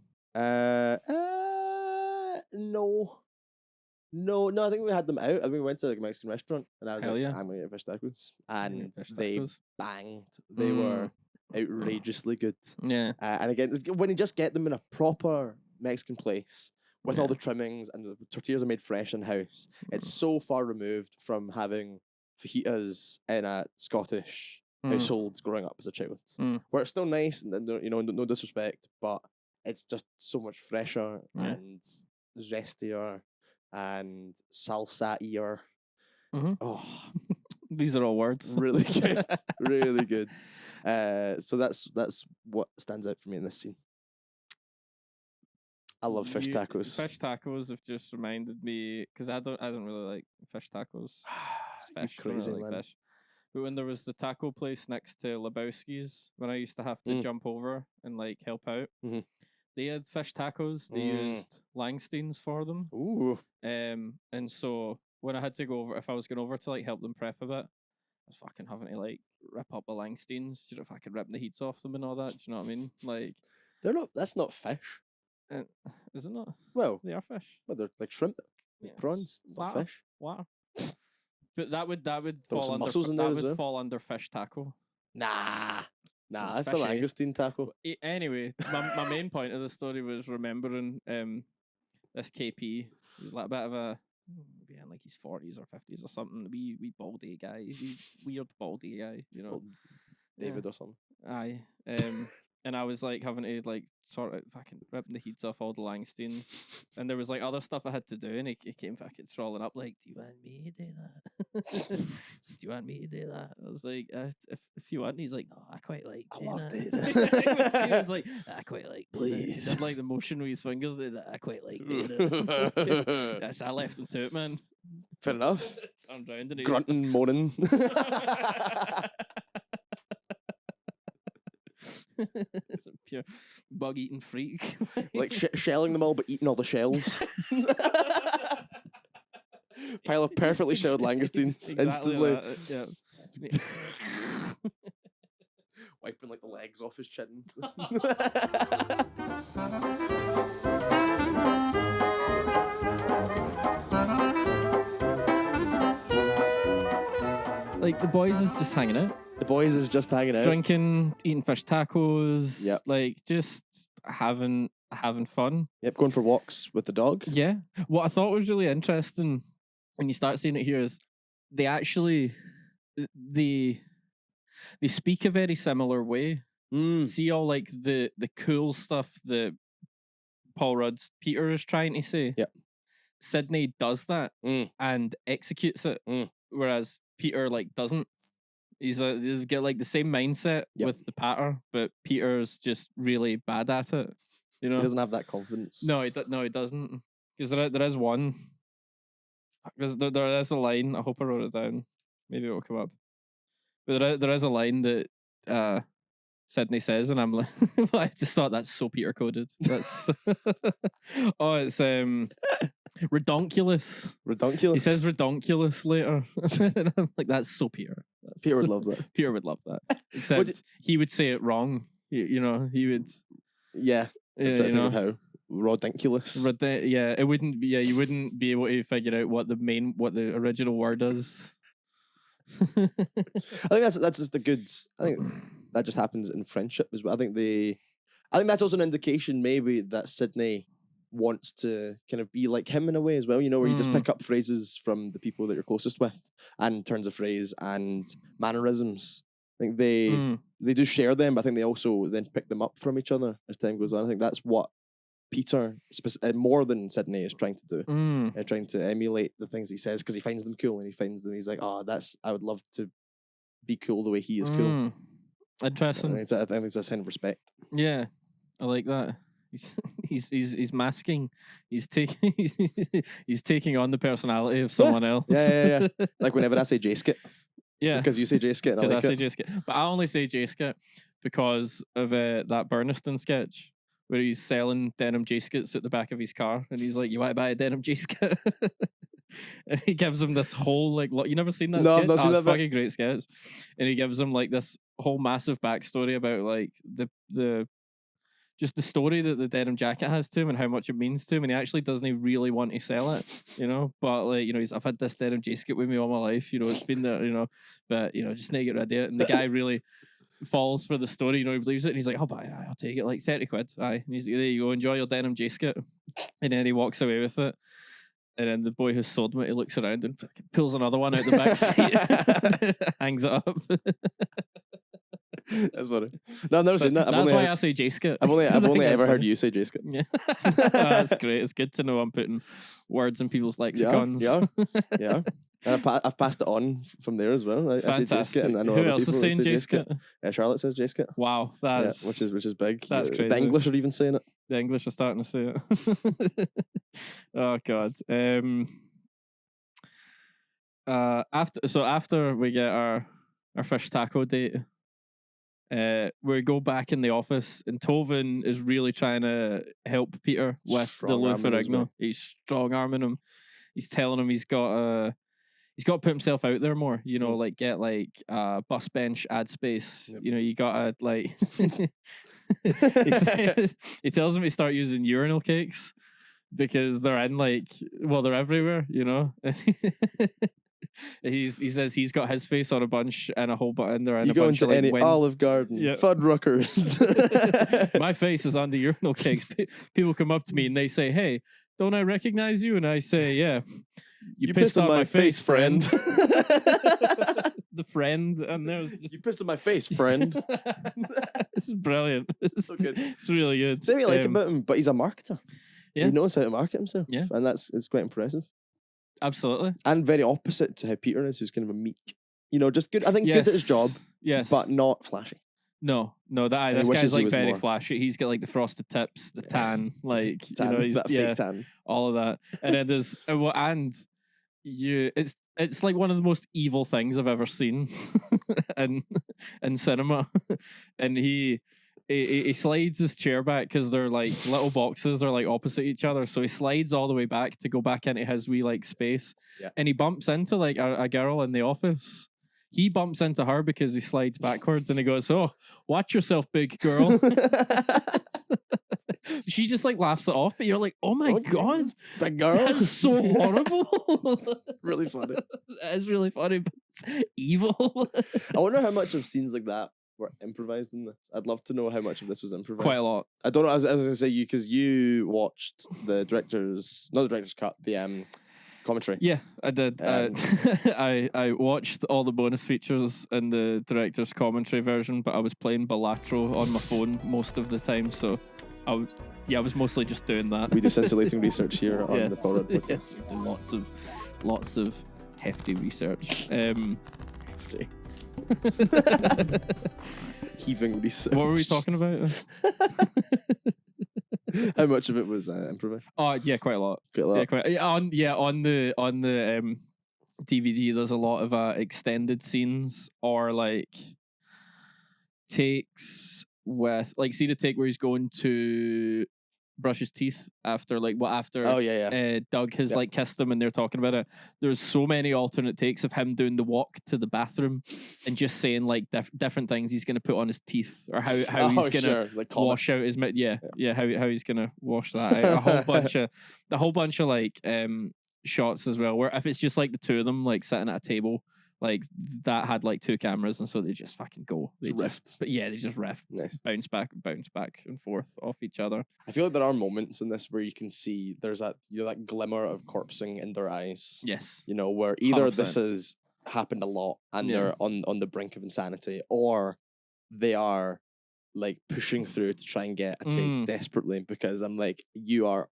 No, I think we had them out. I mean, we went to like a Mexican restaurant, and I was I'm gonna get fish tacos, and they banged. They were outrageously good. Yeah. And again, when you just get them in a proper Mexican place with all the trimmings and the tortillas are made fresh in house, it's so far removed from having fajitas in a Scottish household growing up as a child, where it's still nice and no disrespect, but it's just so much fresher and zestier and salsa-ier. Oh, these are all words. Really good, really good. So that's what stands out for me in this scene. I love fish tacos. Fish tacos have just reminded me, because I don't really like fish tacos. Fish, crazy really like fish. But when there was the taco place next to Lebowski's, when I used to have to jump over and like help out, they had fish tacos. They used langoustines for them. Ooh. And so when I had to go over, if I was going over to like help them prep a bit, I was fucking having to like rip up the langoustines. You know, if I could rip the heats off them and all that. Do you know what I mean? Like, they're not. That's not fish. Is it not? Well, they are fish. Well, they're like shrimp, like prawns. It's not fish. Wow. But that would fall under fall under fish taco. Nah, that's fishy. A langoustine taco. Anyway, my main point of the story was remembering this KP. He's like a bit of a maybe in like his 40s or 50s or something. Wee baldy guy, weird baldy guy, you know, David or something. Aye, and I was like having to like sort of fucking ripping the heats off all the langoustines, and there was like other stuff I had to do, and he came fucking strolling up like, "Do you want me to do that? Do you want me to do that?" I was like, "If you want," he's like, "No, I quite like." I loved it. He was like, "I quite like." Please, just like the motion with his fingers. I quite like doing it. Yeah, so I left him to it, man. Fair enough. I'm drowning. Grunting, moaning. It's a pure bug eating freak. Like shelling them all, but eating all the shells. Pile of perfectly shelled langoustines instantly. Yeah. Wiping like the legs off his chin. Like the boys is just hanging out. The boys is just hanging out. Drinking, eating fish tacos. Yep. Like just having fun. Yep, going for walks with the dog. Yeah. What I thought was really interesting when you start seeing it here is they actually they speak a very similar way. See all like the cool stuff that Paul Rudd's Peter is trying to say. Yep. Sydney does that and executes it, whereas Peter like doesn't. They get like the same mindset with the patter, but Peter's just really bad at it. You know, he doesn't have that confidence. No, he doesn't. Because there is one. Because there is a line. I hope I wrote it down. Maybe it will come up. But there is a line that Sydney says, and I'm like, I just thought that's so Peter coded. That's oh, it's redonkulous. Redonkulous. He says redonkulous later, and I'm like, that's so Peter. Peter would love that. Peter would love that. Except he would say it wrong. You know, he would. Yeah. I'm trying to think of how. Rodonkulous. Yeah, it wouldn't be. Yeah, you wouldn't be able to figure out what the original word is. I think that's just a good. I think that just happens in friendship as well. I think that's also an indication maybe that Sydney wants to kind of be like him in a way as well. You know, where you just pick up phrases from the people that you're closest with, and turns of phrase and mannerisms. I think they do share them, but I think they also then pick them up from each other as time goes on. I think that's what Peter, more than Sydney, is trying to do. Trying to emulate the things he says because he finds them cool, and he finds them. He's like, oh, I would love to be cool the way he is cool. Interesting. I think it's a sign of respect. Yeah, I like that. He's masking. He's taking he's taking on the personality of someone else. Yeah. Like whenever I say J-skit. Yeah. Because you say J-skit, and I say J-skit. But I only say J-skit because of that Burniston sketch where he's selling denim J-skits at the back of his car, and he's like, "You want to buy a denim J-skit?" And he gives him this whole like, you never seen that? No, sketch? I've not seen that. It's fucking great sketch, and he gives him like this whole massive backstory about like the just the story that the denim jacket has to him and how much it means to him, and he actually doesn't really want to sell it, you know. But like, you know, I've had this denim jacket with me all my life, you know, it's been there, you know, but you know, just need to get rid of it. And the guy really falls for the story, you know, he believes it, and he's like, "Oh, I'll take it, like 30 quid. Aye." And he's like, "There you go, enjoy your denim jacket." And then he walks away with it. And then the boy who's sold him it, he looks around and pulls another one out the back seat, hangs it up. That's funny. No, I've never seen that. That's why I say J-skit. I've only ever heard you say J-skit. Yeah. That's great. It's good to know I'm putting words in people's lexicons. Yeah. And I've passed it on from there as well. I say J-skit, and I know Who other else people is that saying say J-skit? Charlotte says J-skit. Wow, that's which is big. That's crazy. The English are even saying it. The English are starting to say it. Oh God. After we get our fish taco date, we go back in the office, and Tovin is really trying to help Peter with the Luferigno. He's strong arming him. He's telling him he's got to put himself out there more. You know, like get like bus bench ad space. Yep. You know, you gotta like. He tells him to start using urinal cakes because they're they're everywhere. You know. He says he's got his face on a bunch and a whole button there. You go into any Olive Garden, Fuddruckers. My face is on the urinal cakes. People come up to me and they say, "Hey, don't I recognize you?" And I say, "Yeah, you pissed on my face, friend." The friend, and there's you pissed on my face, friend. This is brilliant. It's so good. It's really good. Same I like about him, but he's a marketer. Yeah. He knows how to market himself. Yeah, and it's quite impressive. Absolutely. And very opposite to how Peter is, who's kind of a meek. You know, just good. I think good at his job. Yes. But not flashy. No, this guy's like very flashy. He's got like the frosted tips, the tan, like tan, you know, that fake tan. All of that. And then there's it's like one of the most evil things I've ever seen in cinema. And he slides his chair back because they're like little boxes are like opposite each other, so he slides all the way back to go back into his wee like space. And he bumps into like a girl in the office. He bumps into her because he slides backwards, and he goes, "Oh, watch yourself, big girl." She just like laughs it off, but you're like, "Oh my God, big girl, that's so horrible." Really funny. It's really funny, but it's evil. I wonder how much of scenes like that were improvised in this. I'd love to know how much of this was improvised. Quite a lot. I don't know. I was going to say because you watched not the director's cut, the commentary. Yeah, I did. I watched all the bonus features in the director's commentary version, but I was playing Balatro on my phone most of the time, so I was mostly just doing that. We do scintillating research here on the Power Podcast. Yes, we do lots of hefty research. Hefty. Heaving research. What were we talking about? How much of it was improvised? Oh yeah, quite a lot. On the DVD, there's a lot of extended scenes or like takes with like see the take where he's going to brush his teeth after Oh yeah. Doug has like kissed him and they're talking about it. There's so many alternate takes of him doing the walk to the bathroom and just saying like different things he's going to put on his teeth or how he's going to like wash out his how he's going to wash that out. a whole bunch of like shots as well where if it's just like the two of them like sitting at a table, like that had like two cameras and so they just fucking go. They just riff. Nice. Bounce back and forth off each other. I feel like there are moments in this where you can see there's that that glimmer of corpsing in their eyes. Yes. Where either 100%. this has happened a lot and they're on the brink of insanity, or they are like pushing through to try and get a take desperately because I'm like, you are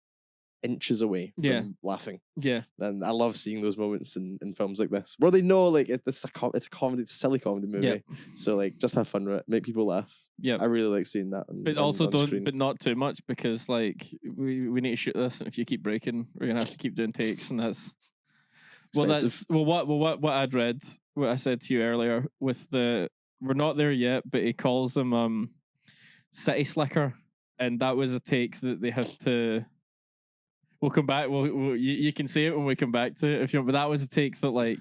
inches away from laughing. Yeah. And I love seeing those moments in films like this where they know like it's a comedy, it's a silly comedy movie. Yep. So like just have fun with it, make people laugh. Yeah. I really like seeing that. But also but not too much because like we need to shoot this and if you keep breaking, we're gonna have to keep doing takes and that's what I'd read, what I said to you earlier with we're not there yet, but he calls them City Slicker, and that was a take that they had to. We'll come back. You can say it when we come back to it if you want. But that was a take that like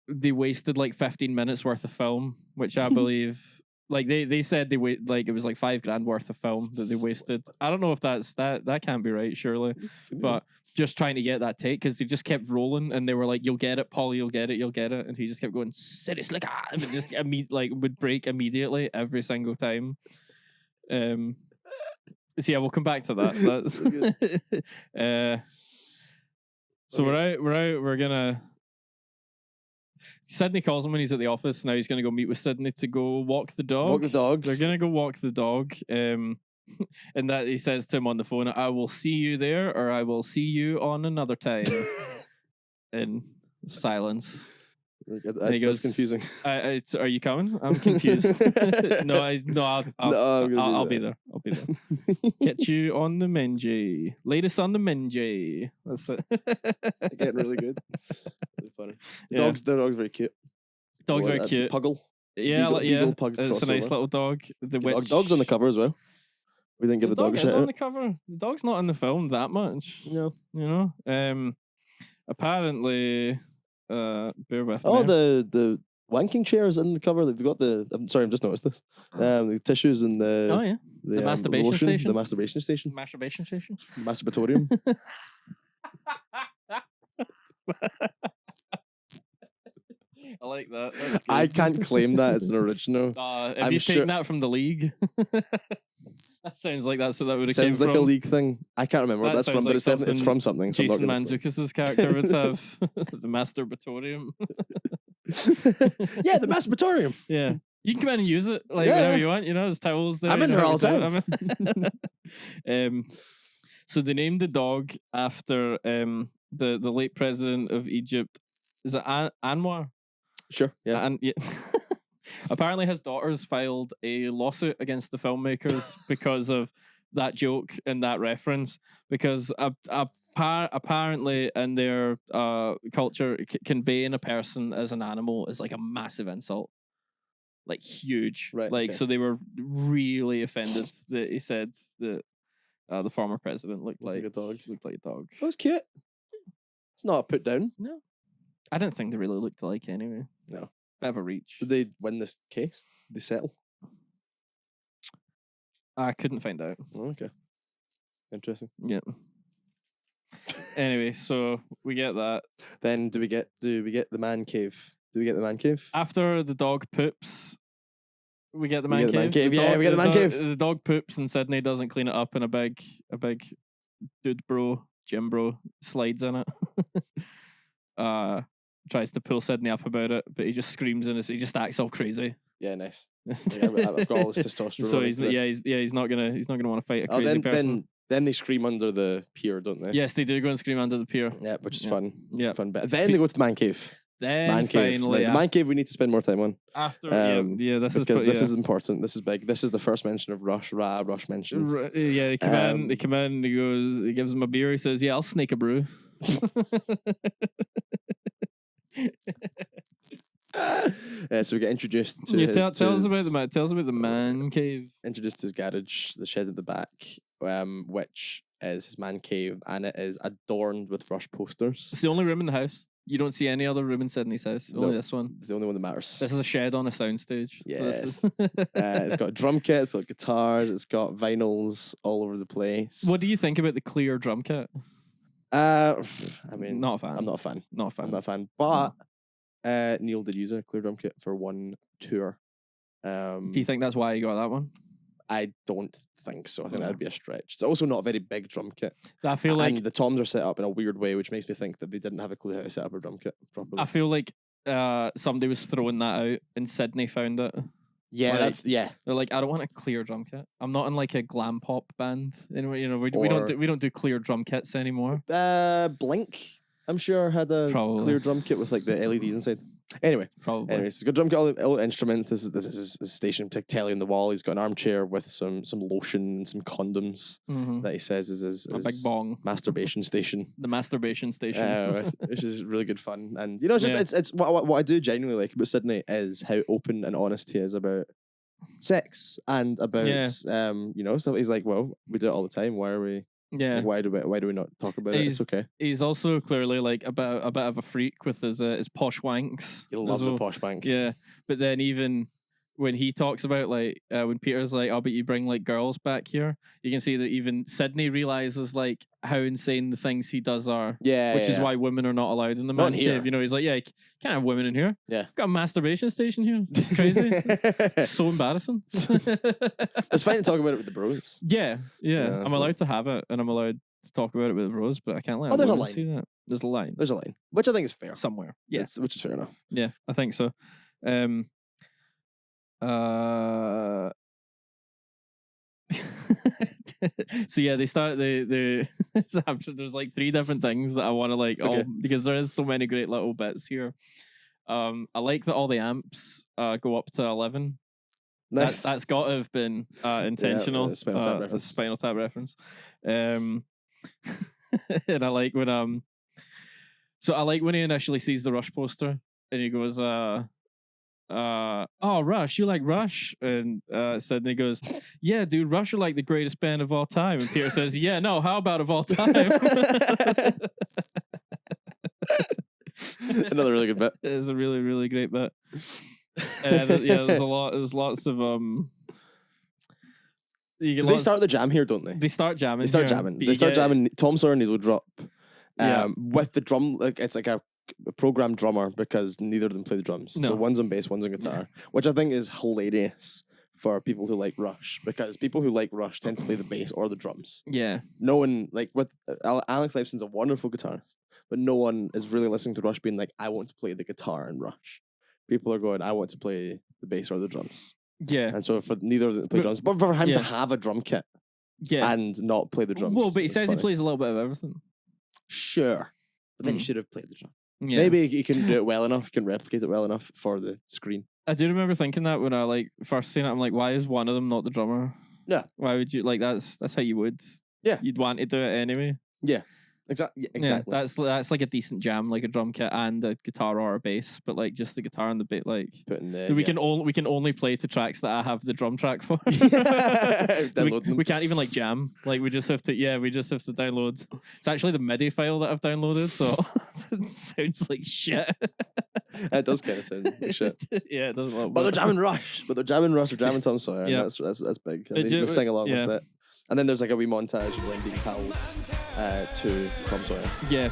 they wasted like 15 minutes worth of film, which I believe like they said it was like $5,000 worth of film that they wasted. I don't know if that can't be right, surely, but just trying to get that take because they just kept rolling and they were like, "You'll get it, Paul. You'll get it. And he just kept going, "City Slicker," and it just would break immediately every single time. So yeah, we'll come back to that. That's so okay. we're out. We're gonna. Sydney calls him when he's at the office. Now he's gonna go meet with Sydney to go walk the dog. Walk the dog. They're gonna go walk the dog. And that he says to him on the phone, "I will see you there, or I will see you on another time." In silence. And he goes, confusing. Are you coming? I'm confused. I'll be there. I'll be there. Get you on the Menjay. Latest on the Menjay. That's it. It's getting really good. Really funny. The dog's very cute. Dog's very cute. Puggle. Yeah, Beagle pug it's a nice little dog. Dog's on the cover as well. We didn't give the dog a shout out. On the cover. The dog's not in the film that much. No. Apparently. Bear with me. Oh, the wanking chairs in the cover. They've got I'm sorry, I've just noticed this. The tissues and the the masturbation lotion, station. The masturbation station. Masturbation station. Masturbatorium. I like that. I can't claim that as an original. Have you taken that from the League? That sounds like that's what that would have came from. Sounds like a League thing. I can't remember what that's from, but it's from something. So Jason Mantzoukas' character would have the masturbatorium. Yeah, the masturbatorium. Yeah, you can come in and use it whenever you want. There's towels there. I'm in there all the time. So they named the dog after the late president of Egypt. Is it Anwar? Sure. Yeah. Apparently his daughters filed a lawsuit against the filmmakers because of that joke and that reference, because apparently in their culture, conveying a person as an animal is like a massive insult, like huge. Right. Like, so they were really offended that he said that the former president looked like a dog. Looked like a dog. That was cute. It's not a put down. No. I didn't think they really looked alike anyway. No. Bit of a reach. Did they win this case? Did they settle? I couldn't find out. Oh, okay. Interesting. Yeah. Anyway, so we get that. Then do we get the man cave? Do we get the man cave? After the dog poops, we get the man cave. Yeah, we get the man cave. The dog poops and Sydney doesn't clean it up, and a big dude bro, gym bro, slides in it. Tries to pull Sydney up about it, but he just screams in he just acts all crazy. Yeah, nice. I've got all this testosterone. So he's not gonna want to fight a crazy person. Then they scream under the pier, don't they? Yes, they do go and scream under the pier. Yeah, which is fun. Yeah, fun bit. Then they go to the man cave. Then finally, the man cave we need to spend more time on. After this is important. This is big. This is the first mention of Rush. Rush mentions. They come in. He gives him a beer. He says, "Yeah, I'll snake a brew." So we get introduced to Yeah, his, tell us about the man cave. introduced to his garage, the shed at the back, which is his man cave, and it is adorned with Rush posters. It's the only room in the house. You don't see any other room in Sydney's house. Only this one. It's the only one that matters. This is a shed on a soundstage. Yes. So It's got drum kit, it's got guitars, it's got vinyls all over the place. What do you think about the clear drum kit? I mean, Not a fan. I'm not a fan. Not a fan. I'm not a fan. But Neil did use a clear drum kit for one tour. Do you think that's why you got that one? I don't think so. I think that would be a stretch. It's also not a very big drum kit. I feel like and the toms are set up in a weird way, which makes me think that they didn't have a clue how to set up a drum kit properly. I feel like somebody was throwing that out and Sydney found it. Yeah, like, yeah. They're like, I don't want a clear drum kit. I'm not in like a glam pop band. Anyway, we don't do clear drum kits anymore. Blink, I'm sure, had a clear drum kit with like the LEDs inside. Anyway, anyways, it's got drum kit, all the instruments. This is his station, telly on the wall. He's got an armchair with some lotion and some condoms that he says is his big bong masturbation station. The masturbation station, which is really good fun. And it's just it's what I do genuinely like about Sydney is how open and honest he is about sex and about So he's like, well, we do it all the time. Why are we? Yeah. Why do we not talk about it? It's okay. He's also clearly like a bit of a freak with his posh wanks. He loves a posh wank. Yeah, but then even when he talks about like when Peter's like, "Oh, but you bring like girls back here," you can see that even Sydney realizes like how insane the things he does are. Yeah, which is why women are not allowed in the man cave. He's like, "Yeah, can't have women in here. Yeah, got a masturbation station here. It's crazy. It's so embarrassing." It's fine to talk about it with the bros. Yeah. I'm allowed to have it, and I'm allowed to talk about it with the bros, but I can't let. There's a line. See that. There's a line. There's a line, which I think is fair somewhere. Yeah, which is fair enough. Yeah, I think so. So yeah, they start there's like 3 different things that I want to like because there is so many great little bits here. I like that all the amps go up to 11. Nice. That's got to have been intentional. Spinal Tap reference. And I like when he initially sees the Rush poster and he goes oh, Rush, you like Rush? And Sydney goes, yeah, dude, Rush are like the greatest band of all time. And Peter says, yeah, no, how about of all time? Another really good bit. It is a really, really great bit. There's lots of they start the jam here, don't they? They start jamming. They start jamming. Tom Sawyer needle drop. With the drum, like it's like a programmed drummer because neither of them play the drums. No. So one's on bass, one's on guitar, which I think is hilarious for people who like Rush, because people who like Rush tend to play the bass or the drums. Yeah. No one, like with Alex Lifeson's a wonderful guitarist, but no one is really listening to Rush being like, I want to play the guitar in Rush. People are going, I want to play the bass or the drums. Yeah. And so for neither of them to play drums, but for him to have a drum kit and not play the drums. Well, but he says he plays a little bit of everything. Sure. But then he should have played the drum. Yeah. Maybe he can do it well enough, he can replicate it well enough for the screen. I do remember thinking that when I like first seen it. I'm like, why is one of them not the drummer? Yeah. Why would you like that's how you would? Yeah. You'd want to do it anyway. Yeah. Exactly. Yeah, that's like a decent jam, like a drum kit and a guitar or a bass, but like just the guitar and the bit, like we can only play to tracks that I have the drum track for. we can't even like jam. Like we just have to download. It's actually the MIDI file that I've downloaded, so it sounds like shit. It does kind of sound like shit. Yeah, it does. But they're jamming Rush. Or jamming Tom Sawyer. And that's big. They sing along with it. And then there's like a wee montage of them being pals to Tom Sawyer. Yeah,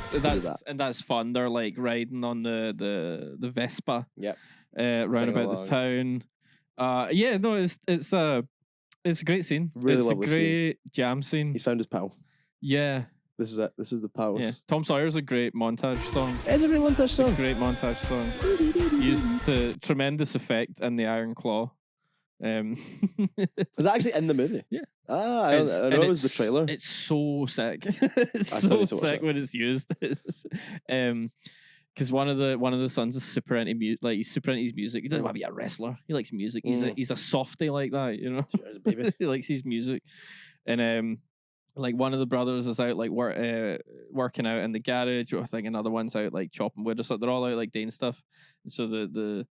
that's fun. They're like riding on the Vespa. Yeah. Round about the town. It's a great scene. Really lovely scene. It's a great jam scene. He's found his pal. Yeah. This is it. This is the pals. Yeah. Tom Sawyer's a great montage song. It's a great montage song. Great montage song. Used to tremendous effect in the Iron Claw. Was that actually in the movie? Yeah. I know it was the trailer. It's so sick. It's so sick when it's used. Because one of the sons is super into music. Like he's super into his music. He doesn't want to be a wrestler. He likes music. He's a softie like that, you know. Cheers, baby. He likes his music, and like one of the brothers is out like working out in the garage. Or I think another one's out like chopping wood or something. They're all out like doing stuff. And so the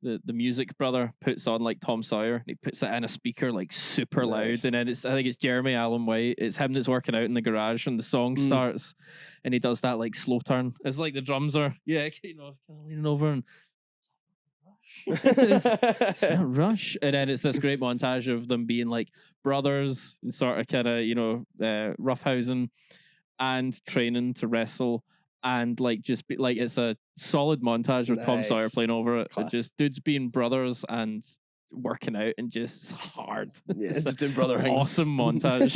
the music brother puts on like Tom Sawyer, and he puts it in a speaker like super loud, and then I think it's Jeremy Allen White. It's him that's working out in the garage, and the song starts, and he does that like slow turn. It's like the drums are kind of leaning over and. It's that Rush, and then it's this great montage of them being like brothers and sort of kind of roughhousing and training to wrestle, and like just be like it's a solid montage with Tom Sawyer playing over it. Just dudes being brothers and working out and just hard. Yeah, it's just doing brother things. Awesome montage.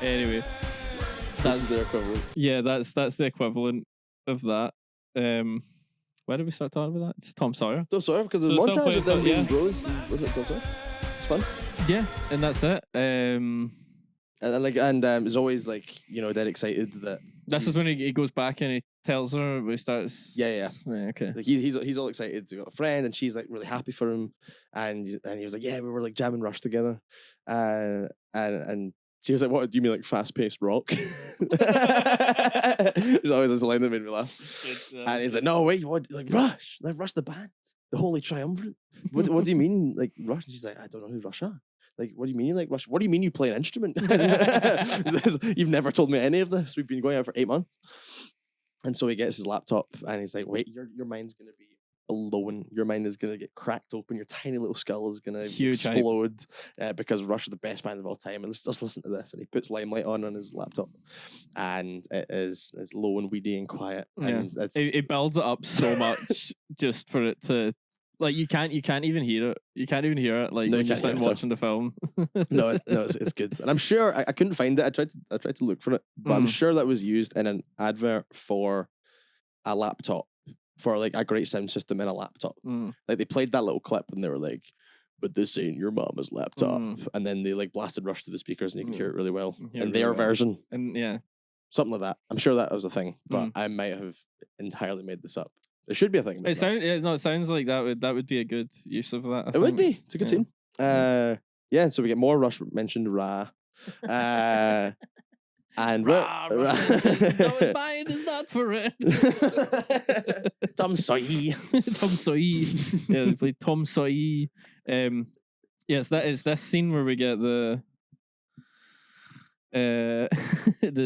Anyway, that's their equivalent. Yeah, that's the equivalent of that. Why did we start talking about that? It's Tom Sawyer. Tom Sawyer, because the montage of them being bros. Wasn't it Tom Sawyer? It's fun. Yeah, and that's it. And it's always like, dead excited that. This is when he goes back and he tells her. He starts. Yeah. Okay. Like he's all excited to got a friend, and she's like really happy for him, and he was like, yeah, we were like jamming Rush together, and. She was like, what do you mean, like fast-paced rock? There's always this line that made me laugh. And he's like, no, wait, what? Like Rush the band, the Holy Triumvirate. What do you mean, like Rush? And she's like, I don't know who Rush are. Like, what do you mean you like Rush? What do you mean you play an instrument? You've never told me any of this. We've been going out for 8 months. And so he gets his laptop and he's like, wait, your mind's going to be blown. Your mind is going to get cracked open. Your tiny little skull is going to explode because Rush are the best band of all time. And let's just listen to this. And he puts Limelight on his laptop, and it's low and weedy and quiet. And it builds it up so much just for it to like you can't even hear it. You can't even hear it like when you're sitting watching the film. No, it's good. And I'm sure I couldn't find it. I tried to look for it, but I'm sure that was used in an advert for a laptop. For like a great sound system in a laptop. Like they played that little clip and they were like, but this ain't your mama's laptop. And then they like blasted Rush to the speakers and you could hear it really well. And their version. And something like that. I'm sure that was a thing, but I might have entirely made this up. It should be a thing. It sounds like that would be a good use of that. It would be. It's a good scene. So we get more Rush mentioned, Ra. And mine is not for it. Tom Sawyer. Yeah, they played Tom Sawyer. Yes, that is this scene where we get the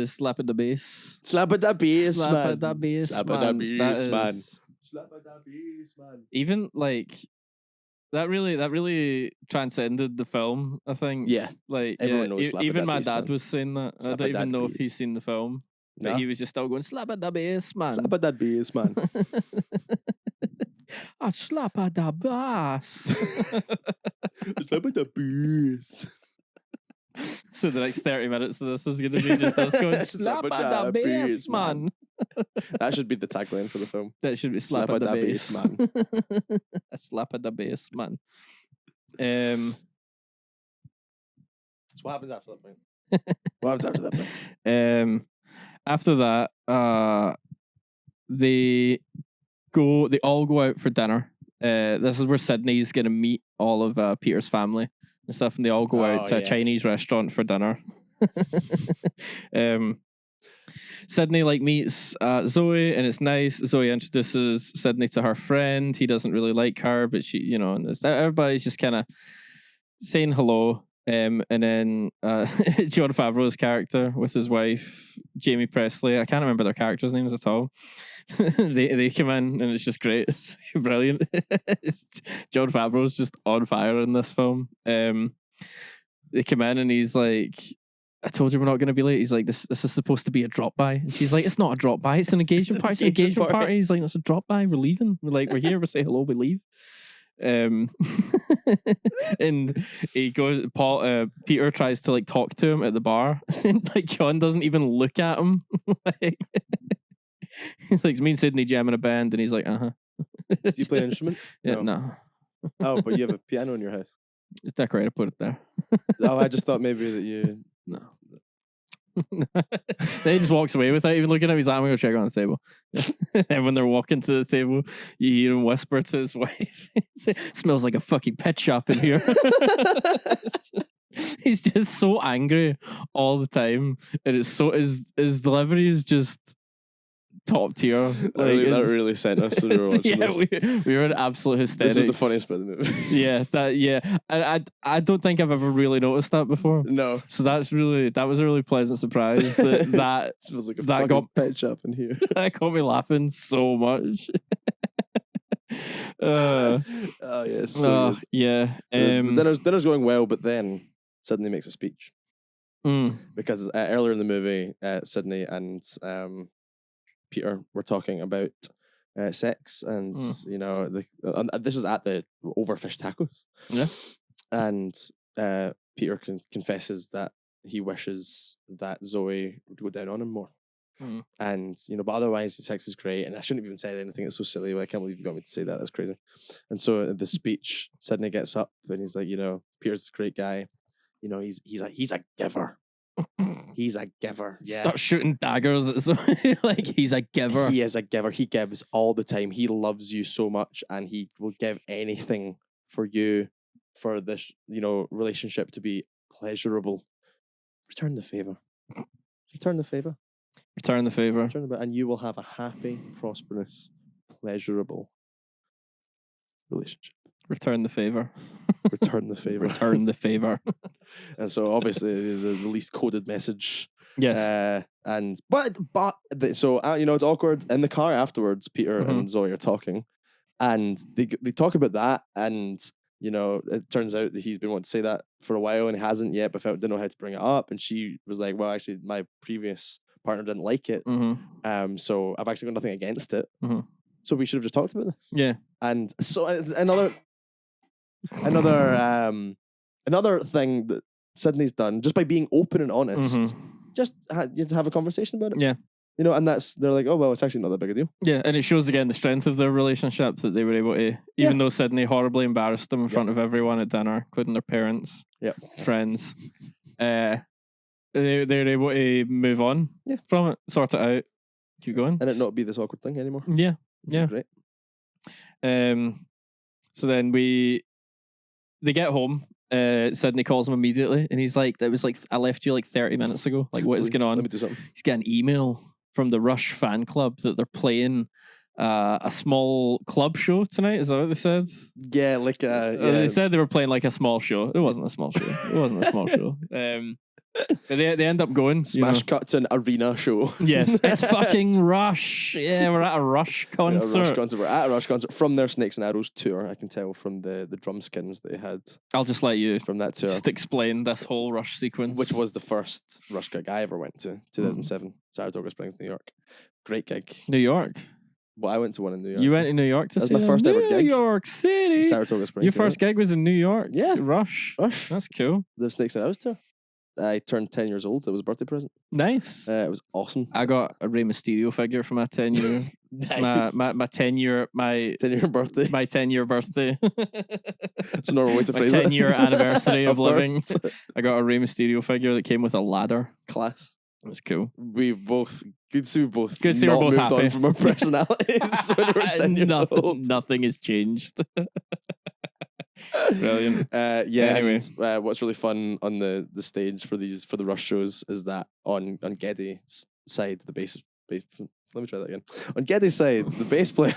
slap at the bass. Slap at the bass, man. Slap at the bass, man. Slap at the bass, man. Even like that really transcended the film, I think. Yeah. Like everyone knows Slap even at my bass, dad man. was saying that. I don't even know if he's seen the film. But he was just still going, slap at the bass, man. Slap at that bass, man. I slap at the bass. Slap at the bass. So the next 30 minutes of this is going to be just us going, slap at the bass, man. That should be the tagline for the film. That should be slap at the bass, man. A slap at the bass, man. So what happens after that point? What happens after that point? After that, they all go out for dinner. This is where Sydney's going to meet all of Peter's family and stuff, and they all go out to a Chinese restaurant for dinner. Sydney meets Zoe, and it's nice. Zoe introduces Sydney to her friend. He doesn't really like her, but she, and everybody's just kind of saying hello. And then Jon Favreau's character with his wife, Jamie Presley, I can't remember their characters' names at all. they come in and it's just great. It's brilliant. Jon Favreau's just on fire in this film. They come in and he's like, I told you we're not going to be late. He's like, this is supposed to be a drop by. And she's like, it's not a drop by. It's an engagement party. It's an engagement party. He's like, it's a drop by. We're leaving. We're here. We say hello. We leave. And he goes. Peter tries to talk to him at the bar, and John doesn't even look at him. He's like, me and Sydney jam in a band, and he's like, Do you play an instrument? Yeah, no. Oh, but you have a piano in your house. It's decorated. Put it there. Oh, I just thought maybe that you. No. Then he just walks away without even looking at him. He's like, I'm going to check on the table. And when they're walking to the table, you hear him whisper to his wife, smells like a fucking pet shop in here. He's just so angry all the time. And it's so his delivery is just top tier. That really sent us when we were watching this. we were in absolute hysterics. This is the funniest bit of the movie. Yeah. I don't think I've ever really noticed that before. No. So that was a really pleasant surprise. That smells like a that fucking pet shop in here. That got me laughing so much. Oh yes. So good. Yeah. The dinner's going well, but then Sydney makes a speech. Because earlier in the movie, Sydney and Peter were talking about sex, and this is at the Overfish Tacos. Yeah. And Peter confesses that he wishes that Zoe would go down on him more. And but otherwise sex is great, and I shouldn't have even said anything. It's so silly. I can't believe you got me to say that. That's crazy. And so at the speech, Sydney gets up and he's like, Peter's a great guy. He's a giver. He's a giver. Yeah. Start shooting daggers at somebody. Like, he's a giver. He is a giver. He gives all the time. He loves you so much, and he will give anything for you, for this, relationship to be pleasurable. Return the favor. Return the favor. Return the favor. And you will have a happy, prosperous, pleasurable relationship. Return the favor. Return the favor. Return the favor. And so obviously it is a least coded message. Yes. So it's awkward in the car afterwards. Peter and Zoe are talking, and they talk about that, and it turns out that he's been wanting to say that for a while and he hasn't yet, but didn't know how to bring it up. And she was like, "Well, actually, my previous partner didn't like it, so I've actually got nothing against it. So we should have just talked about this." Yeah. And so another thing that Sydney's done, just by being open and honest, just have a conversation about it. Yeah. And they're like, oh, well, it's actually not that big a deal. Yeah, and it shows again the strength of their relationship, that they were able to, even though Sydney horribly embarrassed them in front of everyone at dinner, including their parents, friends, they were able to move on from it, sort it out, keep going. And it not be this awkward thing anymore. Yeah. Yeah. Great. So then they get home. Sydney calls him immediately, and he's like, I left you like 30 minutes ago. Like, what is going on? Let me do something. He's got an email from the Rush fan club that they're playing a small club show tonight. Is that what they said? Yeah, like they said they were playing like a small show. It wasn't a small show. It wasn't a small show. They end up going. Smash cut to an arena show. Yes, it's fucking Rush. Yeah, we're at a Rush concert. We're at a Rush concert from their Snakes and Arrows tour. I can tell from the drum skins they had. I'll just let you from that tour just explain this whole Rush sequence, which was the first Rush gig I ever went to, 2007, Saratoga Springs, New York. Great gig. New York. Well, I went to one in New York. You went to New York to see my first ever gig. New York City. Saratoga Springs. Your first gig was in New York? Yeah. Rush. That's cool. The Snakes and Arrows tour. I turned 10 years old. It was a birthday present. Nice. It was awesome. I got a Rey Mysterio figure for my 10 year. Nice. my 10-year my 10-year birthday. My 10-year birthday. It's a normal way to phrase it. 10-year anniversary of living. I got a Rey Mysterio figure that came with a ladder. Class. It was cool. Good to see we're both moved happy on from our personalities when we were 10 years old. Nothing has changed. Brilliant. Anyway, what's really fun on the stage for the Rush shows is that on Geddy's side, the bass. Let me try that again. On Geddy's side, the bass player,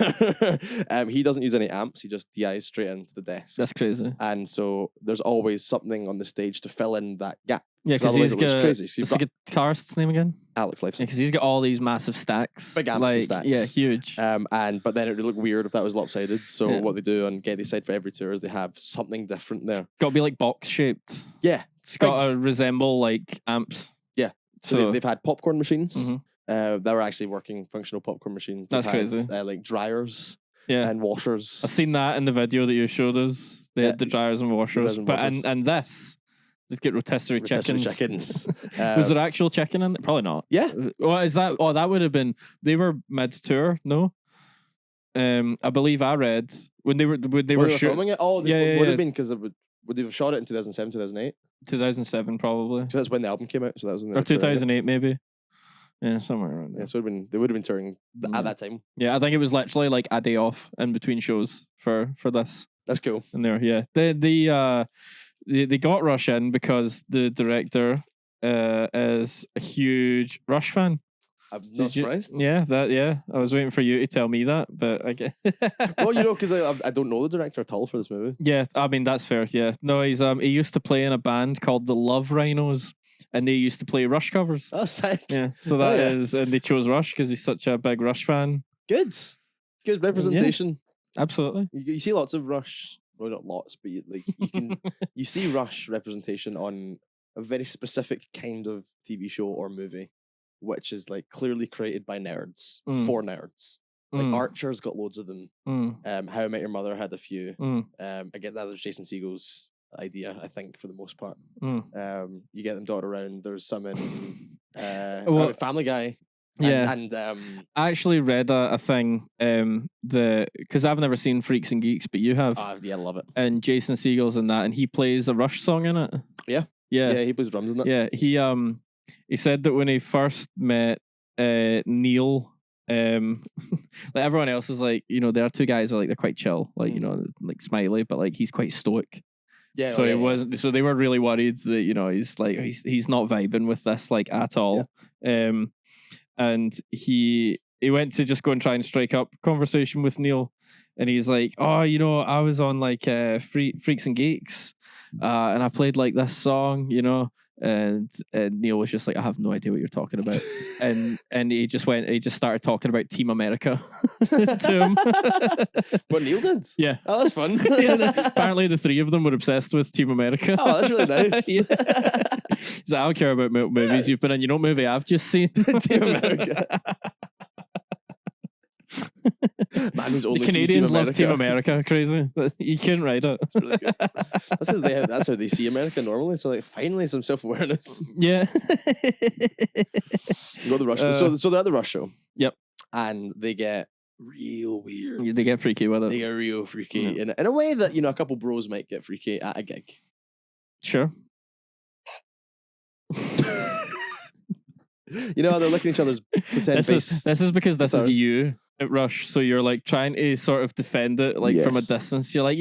he doesn't use any amps. He just DIs straight into the desk. That's crazy. And so there's always something on the stage to fill in that gap. Yeah, because he's got crazy. What's the guitarist's name again? Alex Lifeson. Yeah, because he's got all these massive stacks. Big amps and stacks. Yeah, huge. But then it would look weird if that was lopsided. So what they do on Geddy's side for every tour is they have something different there. Got to be like box shaped. Yeah. It's got to resemble like amps. Yeah. So they've had popcorn machines. Mm-hmm. They were actually working functional popcorn machines. That's crazy. Like dryers. Yeah. And washers. I've seen that in the video that you showed us. They had the dryers and washers. And this, they've got rotisserie chickens. Was there actual chicken in there? Probably not. Yeah. What is that? Oh, that would have been. They were mid-tour. No. I believe I read when they were filming it. Oh, they would have been because would they have shot it in 2007, 2008? 2007 probably. So that's when the album came out. So that was in or 2008 maybe. Yeah, somewhere around there. Yeah, so they would have been touring at that time. Yeah, I think it was literally like a day off in between shows for this. That's cool. And there, yeah, they got Rush in because the director is a huge Rush fan. I'm not surprised. Yeah, I was waiting for you to tell me that, but I get. Well, because I don't know the director at all for this movie. Yeah, I mean that's fair. Yeah, no, he used to play in a band called the Love Rhinos, and they used to play Rush covers. Oh, sick. Yeah, so that is, and they chose Rush because he's such a big Rush fan. Good representation. Yeah, absolutely. You see lots of Rush. Well, not lots, but you see Rush representation on a very specific kind of TV show or movie, which is like clearly created by nerds for nerds. Like Archer's got loads of them. How I Met Your Mother had a few. I get that was Jason Segel's idea, I think, for the most part. You get them dotted around. There's some in Family Guy. And I actually read a thing because I've never seen Freaks and Geeks, but you have. Yeah, I love it. And Jason Segel's in that, and he plays a Rush song in it. Yeah, he plays drums in that. Yeah, he said that when he first met Neil, like everyone else is like, there are two guys are like they're quite chill, like like Smiley, but like he's quite stoic. Yeah. So wasn't. So they were really worried that he's not vibing with this like at all. Yeah. And he went to just go and try and strike up conversation with Neil, and he's like, "Oh, I was on like Freaks and Geeks, and I played like this song, And Neil was just like, I have no idea what you're talking about. and he just started talking about Team America to him. What Neil did? Yeah. Oh, that's fun. Apparently the three of them were obsessed with Team America. Oh, that's really nice. He's like, I don't care about movies you've been in. You know what movie I've just seen? Team America. Man who's only the Canadians Team love Team America. Crazy. You couldn't write it. That's really good. That's how they see America normally. So like, finally some self-awareness. Yeah. You go to the Rush. So they're at the Rush show. Yep. And they get real weird. They get freaky with it. They get real freaky in a way that a couple bros might get freaky at a gig. Sure. They're licking each other's pretend this is because this is you at Rush, so you're like trying to sort of defend it from a distance. You're like,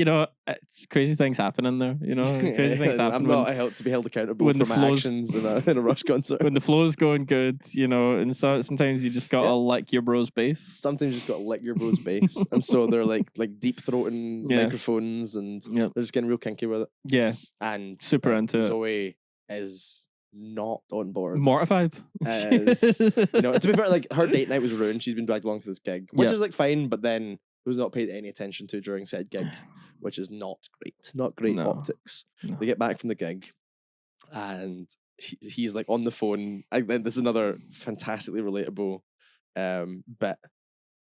it's crazy things happening there. Crazy things happen. I'm not to be held accountable for my actions in a Rush concert. When the flow's going good, and so sometimes you just gotta lick your bro's bass. Sometimes you just gotta lick your bro's bass, and so they're like deep throating microphones, and they're just getting real kinky with it. Yeah, and super into it. Zoe is not on board. Mortified. To be fair, like her date night was ruined. She's been dragged along to this gig, which is like fine, but then was not paid any attention to during said gig, which is not great. Not great optics. No. They get back from the gig, and he's like on the phone. This is another fantastically relatable bit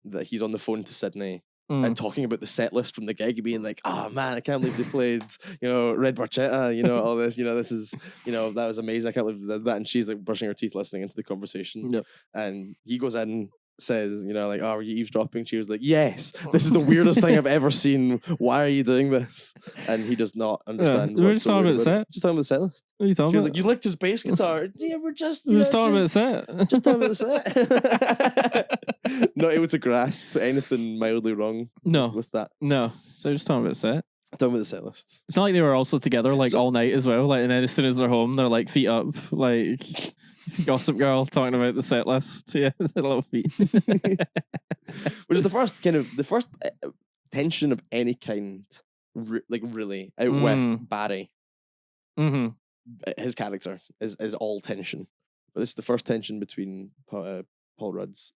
that he's on the phone to Sydney. And talking about the set list from the gig, being like, "Oh man, I can't believe they played, Red Barchetta, all this, this is, that was amazing. I can't believe they did that." And she's like brushing her teeth, listening into the conversation. Yep. And he goes in, says, "Oh, are you eavesdropping?" She was like, "Yes, this is the weirdest thing I've ever seen. Why are you doing this?" And he does not understand. We're just talking about the set. Just talking about the set list. What are you talking about? She was like, "You licked his bass guitar." Yeah, we're just talking about the set. Just talking about the set. Not able to grasp anything mildly wrong. With that. No. So just talking about the set. Talking about the set list. It's not like they were also together all night as well. Like, and then as soon as they're home, they're like feet up, like Gossip Girl talking about the set list. Yeah, their little feet. Which is the first tension of any kind, really out with Barry. Mm-hmm. His character is all tension, but this is the first tension between Paul Rudd's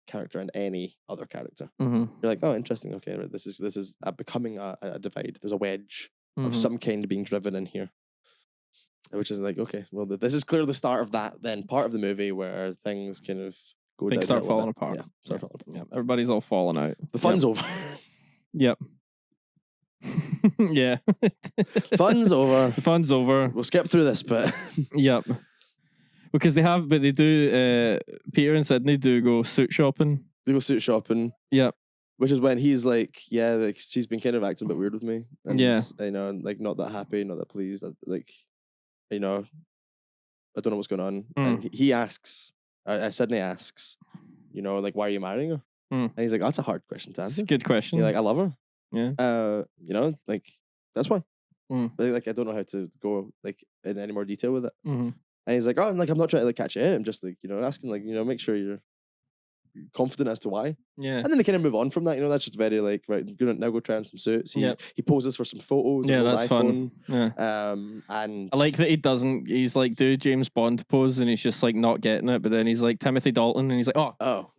character and any other character. Mm-hmm. You're like, oh, interesting. Okay, right. This is becoming a divide. There's a wedge of some kind being driven in here, which is like, okay, well, this is clearly the start of that. Then part of the movie where things kind of go down. Start falling apart. Start falling apart. Yeah, everybody's all falling out. The fun's over. Yep. Yeah. Fun's over. The fun's over. We'll skip through this bit. Yep. Because they do, Peter and Sydney do go suit shopping. They go suit shopping. Yep. Which is when he's like, she's been kind of acting a bit weird with me. And, not that happy, not that pleased. I don't know what's going on. And he asks, Sydney asks, why are you marrying her? And he's like, that's a hard question to answer. It's a good question. You're like, I love her. Yeah. That's why. But, I don't know how to go in any more detail with it. Mm-hmm. And he's like, oh, I'm not trying to catch you in. I'm just asking, make sure you're confident as to why. Yeah. And then they kind of move on from that. That's just very like, right, now go try on some suits. He poses for some photos. Yeah, on that's iPhone. fun. Yeah. And I like that he doesn't. He's like, do James Bond pose, and he's just like not getting it. But then he's like Timothy Dalton, and he's like, oh.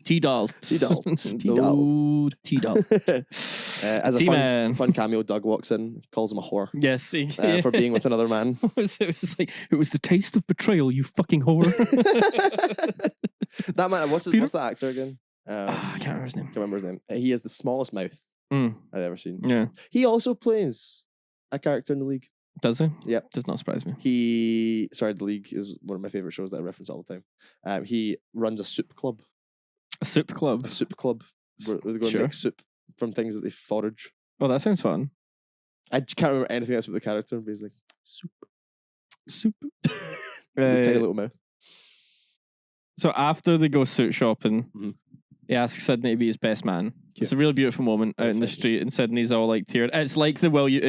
T-Dalt. T-Dalt. T-Dalt. As a fun cameo, Doug walks in, calls him a whore. Yes. For being with another man. It was the taste of betrayal, you fucking whore. That man, what's the actor again? I can't remember his name. Can't remember his name. He has the smallest mouth I've ever seen. Yeah. He also plays a character in The League. Does he? Yep. Does not surprise me. The League is one of my favorite shows that I reference all the time. He runs a soup club. A soup club? A soup club. Where they go and make soup from things that they forage. Oh, that sounds fun. I can't remember anything else about the character, but he's like, soup. His tiny little mouth. So after they go suit shopping, he asks Sydney to be his best man. It's a really beautiful moment out in the street, and Sydney's all like teared. It's like the will you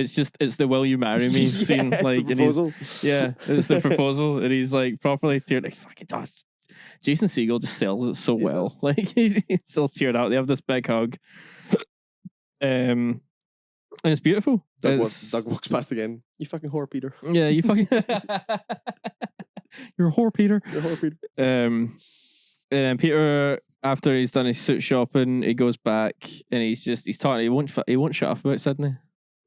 marry me scene. Like, the proposal. It's the proposal, and he's like properly teared. Like, fucking does. Jason Segel just sells it so well. Does. Like he's still teared out. They have this big hug, and it's beautiful. Doug walks past again. You fucking whore, Peter. Yeah, you fucking. You're a whore, Peter. You're a whore, Peter. And then Peter, after he's done his suit shopping, he goes back and he's talking. He won't shut up about Sydney. He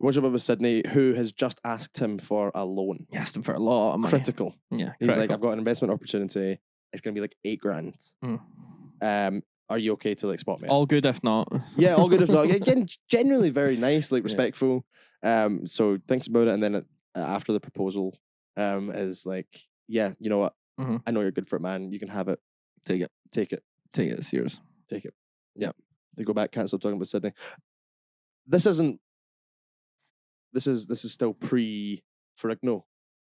won't shut up about Sydney, who has just asked him for a loan. He asked him for a lot of money. Critical. Yeah, he's like, I've got an investment opportunity. It's going to be like $8,000. Are you okay to like spot me? All good if not. Yeah, all good if not. Again, generally very nice, like respectful. So thinks about it, and then after the proposal, is like, yeah, you know what? I know you're good for it, man. You can have it. Take it. It's yours. Take it. Yeah. They go back. Can't stop talking about Sydney. This is still pre-Ferrigno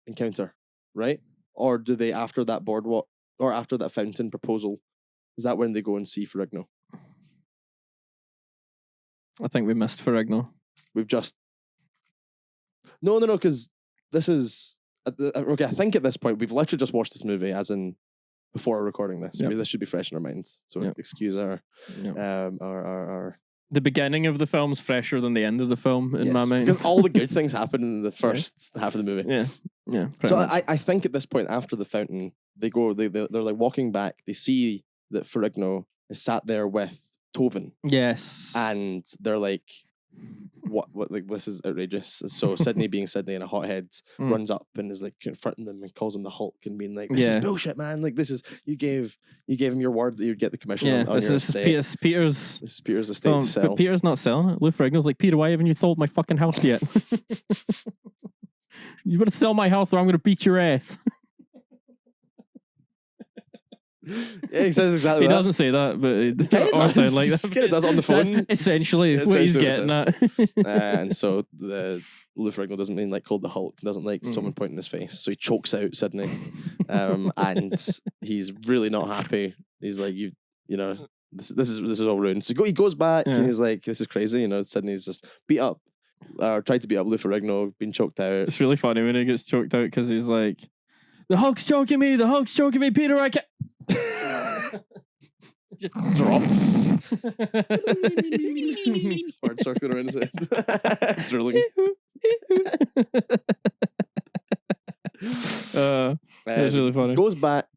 encounter, right? Or do they, after that boardwalk or after that fountain proposal, is that when they go and see Ferrigno? I think we missed Ferrigno. We've just no, because this is okay. I think at this point we've literally just watched this movie, as in before recording this. Maybe this should be fresh in our minds. So excuse our the beginning of the film's fresher than the end of the film in my mind, because all the good things happen in the first half of the movie. Yeah. So I think at this point, after the fountain, they're like walking back. They see that Ferrigno is sat there with Tovin. Yes, and they're like, what like, this is outrageous. So Sydney, being Sydney and a hothead, runs up and is like confronting them and calls him the Hulk and being like, this is bullshit, man. Like, this is, you gave him your word that you'd get the commission on your estate. This is Peter's estate to sell. But Peter's not selling it. Lou Ferrigno's like, Peter, why haven't you sold my fucking house yet? You better sell my house or I'm going to beat your ass. Yeah, he says exactly he that. He doesn't say that, but it kind of does. Like that. He kind of does on the phone. That's essentially what he's getting at. And so the Lou Ferrigno doesn't mean like called the Hulk, doesn't like someone pointing his face, so he chokes out Sydney, and he's really not happy. He's like, you know, this is all ruined. So he goes back and he's like, this is crazy. You know, Sydney's just beat up, or tried to beat up Lou Ferrigno, been choked out. It's really funny when he gets choked out because he's like, the Hulk's choking me, Peter, I can't. Drops. Hard circling around his head. Drilling. That's really funny. Goes back.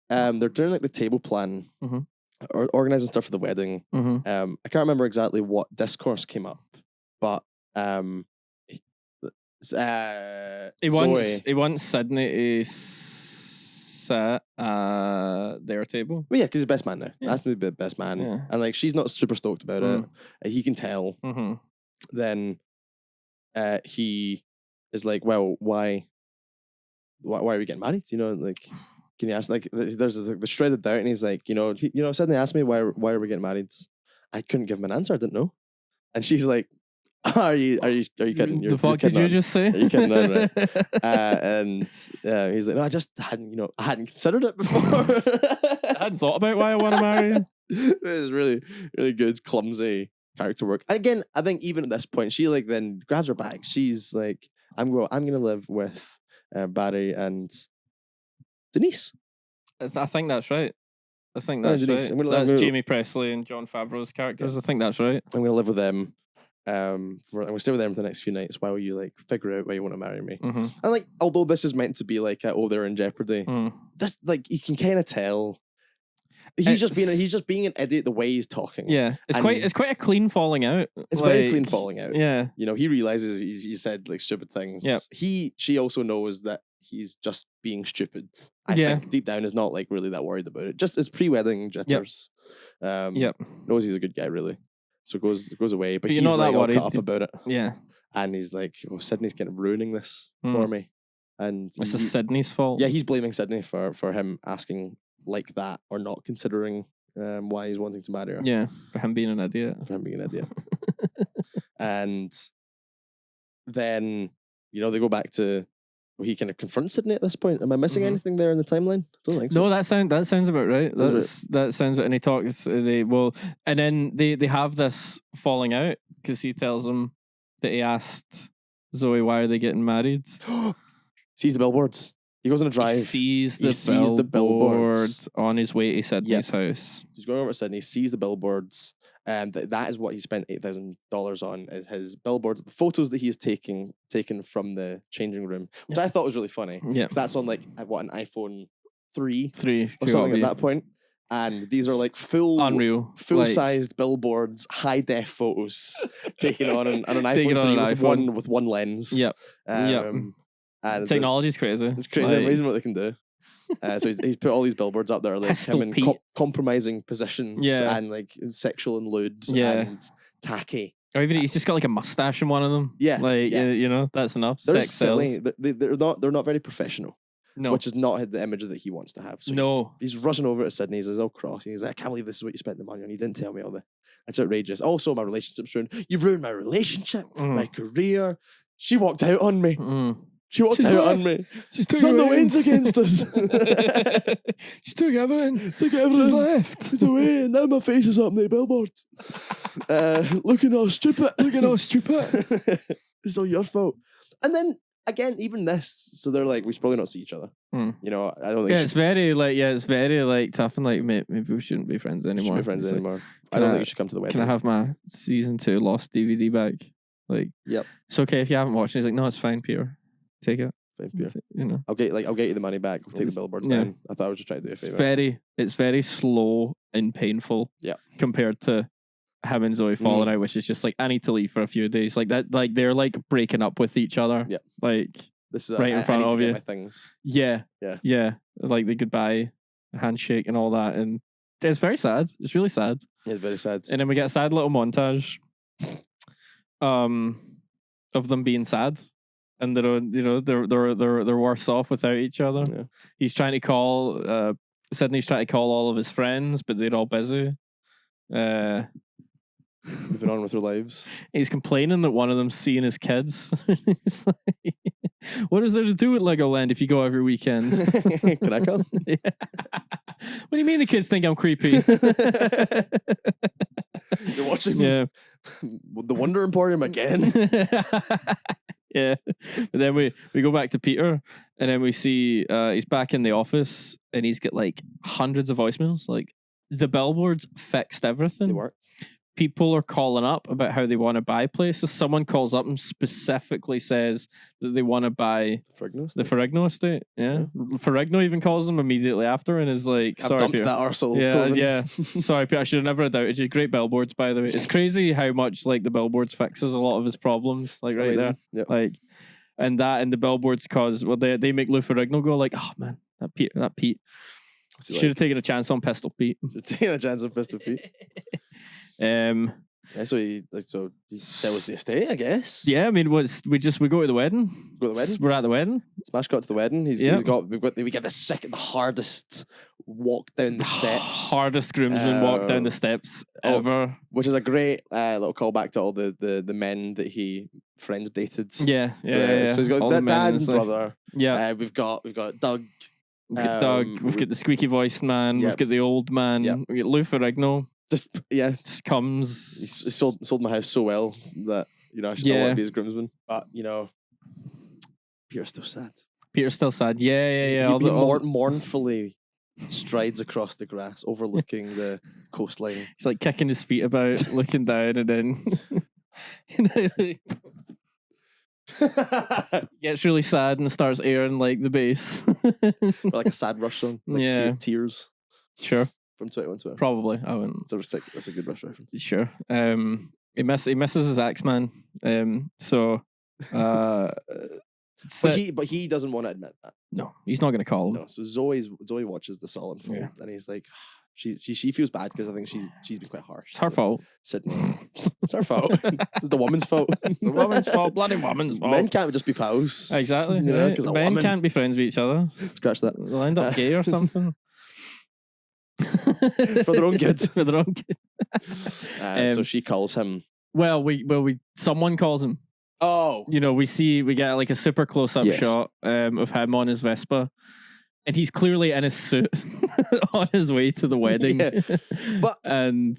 They're doing like the table plan, or organizing stuff for the wedding. I can't remember exactly what discourse came up, but he wants Sydney to sit at their table. Well, yeah, because he's best man now. That's to be the best man, and like she's not super stoked about it. He can tell. Then he is like, "Well, why are we getting married? You know, like, can you ask?" Like, there's the shredded doubt, and he's like, you know, Sydney asked me why are we getting married. I couldn't give him an answer. I didn't know, and she's like, Are you kidding? The fuck did you just say? Are you kidding? Right? And he's like, no, I just hadn't considered it before. I hadn't thought about why I want to marry you. It was really, really good, clumsy character work. And again, I think even at this point, she like then grabs her bag. She's like, I'm gonna live with Barry and Denise. I think that's right. I think Bryan that's Denise. right. That's Jamie Presley and Jon Favreau's characters. I think that's right. I'm going to live with them. I'm going to stay with them for the next few nights while you like figure out why you want to marry me. Mm-hmm. And like, although this is meant to be like, they're in jeopardy. This like you can kind of tell. He's just being an idiot the way he's talking. Yeah, it's quite a clean falling out. It's very clean falling out. Yeah, you know, he realizes he said like stupid things. Yeah, she also knows that he's just being stupid. I think deep down is not like really that worried about it. Just it's pre-wedding jitters. Knows he's a good guy really. So goes away, but he's not like all caught up about it. Yeah, and he's like, "Oh, Sydney's kind of ruining this for me," and this is Sydney's fault. Yeah, he's blaming Sydney for him asking like that or not considering why he's wanting to marry her. Yeah, for him being an idiot. And then they go back to. Well, he kind of confronts Sydney at this point. Am I missing anything there in the timeline? Don't think so. No, that sounds about right. That sounds. And he talks. And then they have this falling out because he tells him that he asked Zoe why are they getting married. Sees the billboards. He goes on a drive. He sees the billboard on his way to Sydney's house. He's going over to Sydney. Sees the billboards. That is what he spent $8,000 on, is his billboards, the photos that he is taken from the changing room, which I thought was really funny. Yeah, because that's on like an iPhone 3 or something at that point, and these are like full-sized billboards, high def photos taken on an iPhone 3 with one lens. Yep. And technology's crazy. It's crazy, amazing what they can do. So he's put all these billboards up there, like him in compromising positions and like sexual and lewd and tacky. Or even he's just got like a mustache in one of them. Yeah, like that's enough. They're silly. They're not very professional. No, which is not the image that he wants to have. So he's rushing over to Sydney. He's all cross. He's like, I can't believe this is what you spent the money on. You didn't tell me all that. It's outrageous. Also, my relationship's ruined. You've ruined my relationship, my career. She walked out on me. She walked out on me. She's turned the winds against us. She took everything. She's left. She's away, and now my face is up in the billboards. Looking all stupid. It's all your fault. And then again, even this. So they're like, we should probably not see each other. I don't think. Yeah, it's very tough and like maybe we shouldn't be friends anymore. I don't think you should come to the wedding. Can I have my season 2 Lost DVD back? Like, yep. It's okay if you haven't watched it. He's like, no, it's fine, Peter. Take it. I'll get you the money back. We'll take the billboards down. I thought I was just trying to do a favor. It's very slow and painful. Yeah. Compared to him and Zoe falling out, which is just like, I need to leave for a few days. Like that, like they're like breaking up with each other. Yeah. Like this is right in front of you. My things. Yeah. Like the goodbye handshake and all that, and it's very sad. It's really sad. It's very sad. And then we get a sad little montage, of them being sad. And they're worse off without each other. Yeah. He's trying to call. Sydney's trying to call all of his friends, but they're all busy. Moving on with their lives. He's complaining that one of them's seeing his kids. He's like, what is there to do at Legoland if you go every weekend? Can I come? Yeah. What do you mean the kids think I'm creepy? You're watching the Wonder Emporium again? Yeah, but then we go back to Peter, and then we see he's back in the office, and he's got like hundreds of voicemails. Like the billboards fixed everything. They worked. People are calling up about how they want to buy places. Someone calls up and specifically says that they want to buy the Ferrigno estate. Yeah. Ferrigno even calls them immediately after and is like, I've dumped that arsehole. Yeah. Sorry, Peter, I should have never doubted you. Great billboards, by the way. It's crazy how much like the billboards fixes a lot of his problems. Like right there. Yep. Like, and the billboards cause, they make Lou Ferrigno go like, oh man, that Pete. Should have taken a chance on Pistol Pete. So he sells the estate, I guess. Yeah, I mean, we go to the wedding. We're at the wedding. Smash cut to the wedding. We get the hardest walk down the steps. Hardest groomsmen walk down the steps ever. Which is a great little callback to all the men that he friends dated. Yeah. So he's got all dad and brother. Yeah. We've got Doug. We've got Doug. We've got the squeaky voiced man. We've got the old man. Yep. We get Lou Ferrigno. Just comes. He sold my house so well that I should not want to be his groomsman. But Peter's still sad. Yeah. He mournfully strides across the grass, overlooking the coastline. He's like kicking his feet about, looking down, and then gets really sad and starts airing like the bass. Or like a sad Rush song. Like Yeah. Tears Sure. from 2112. Probably. I wouldn't. That's a good Rush reference. Sure. He misses his Axeman. So But he doesn't want to admit that. no, he's not gonna call him. No. So Zoe watches this all unfold, Yeah. and he's like, she feels bad because I think she's been quite harsh. It's her fault. Sydney. It's her fault. It's the woman's fault. The woman's fault, bloody woman's fault. Men can't just be pals. Exactly. You know, right? 'cause a Men woman- can't be friends with each other. Scratch that. They'll end up gay or something. For their own good. For their own good. So she calls him. Well, someone calls him. Oh. You know, we get like a super close up Yes. shot of him on his Vespa, and he's clearly in his suit on his way to the wedding. Yeah. But- and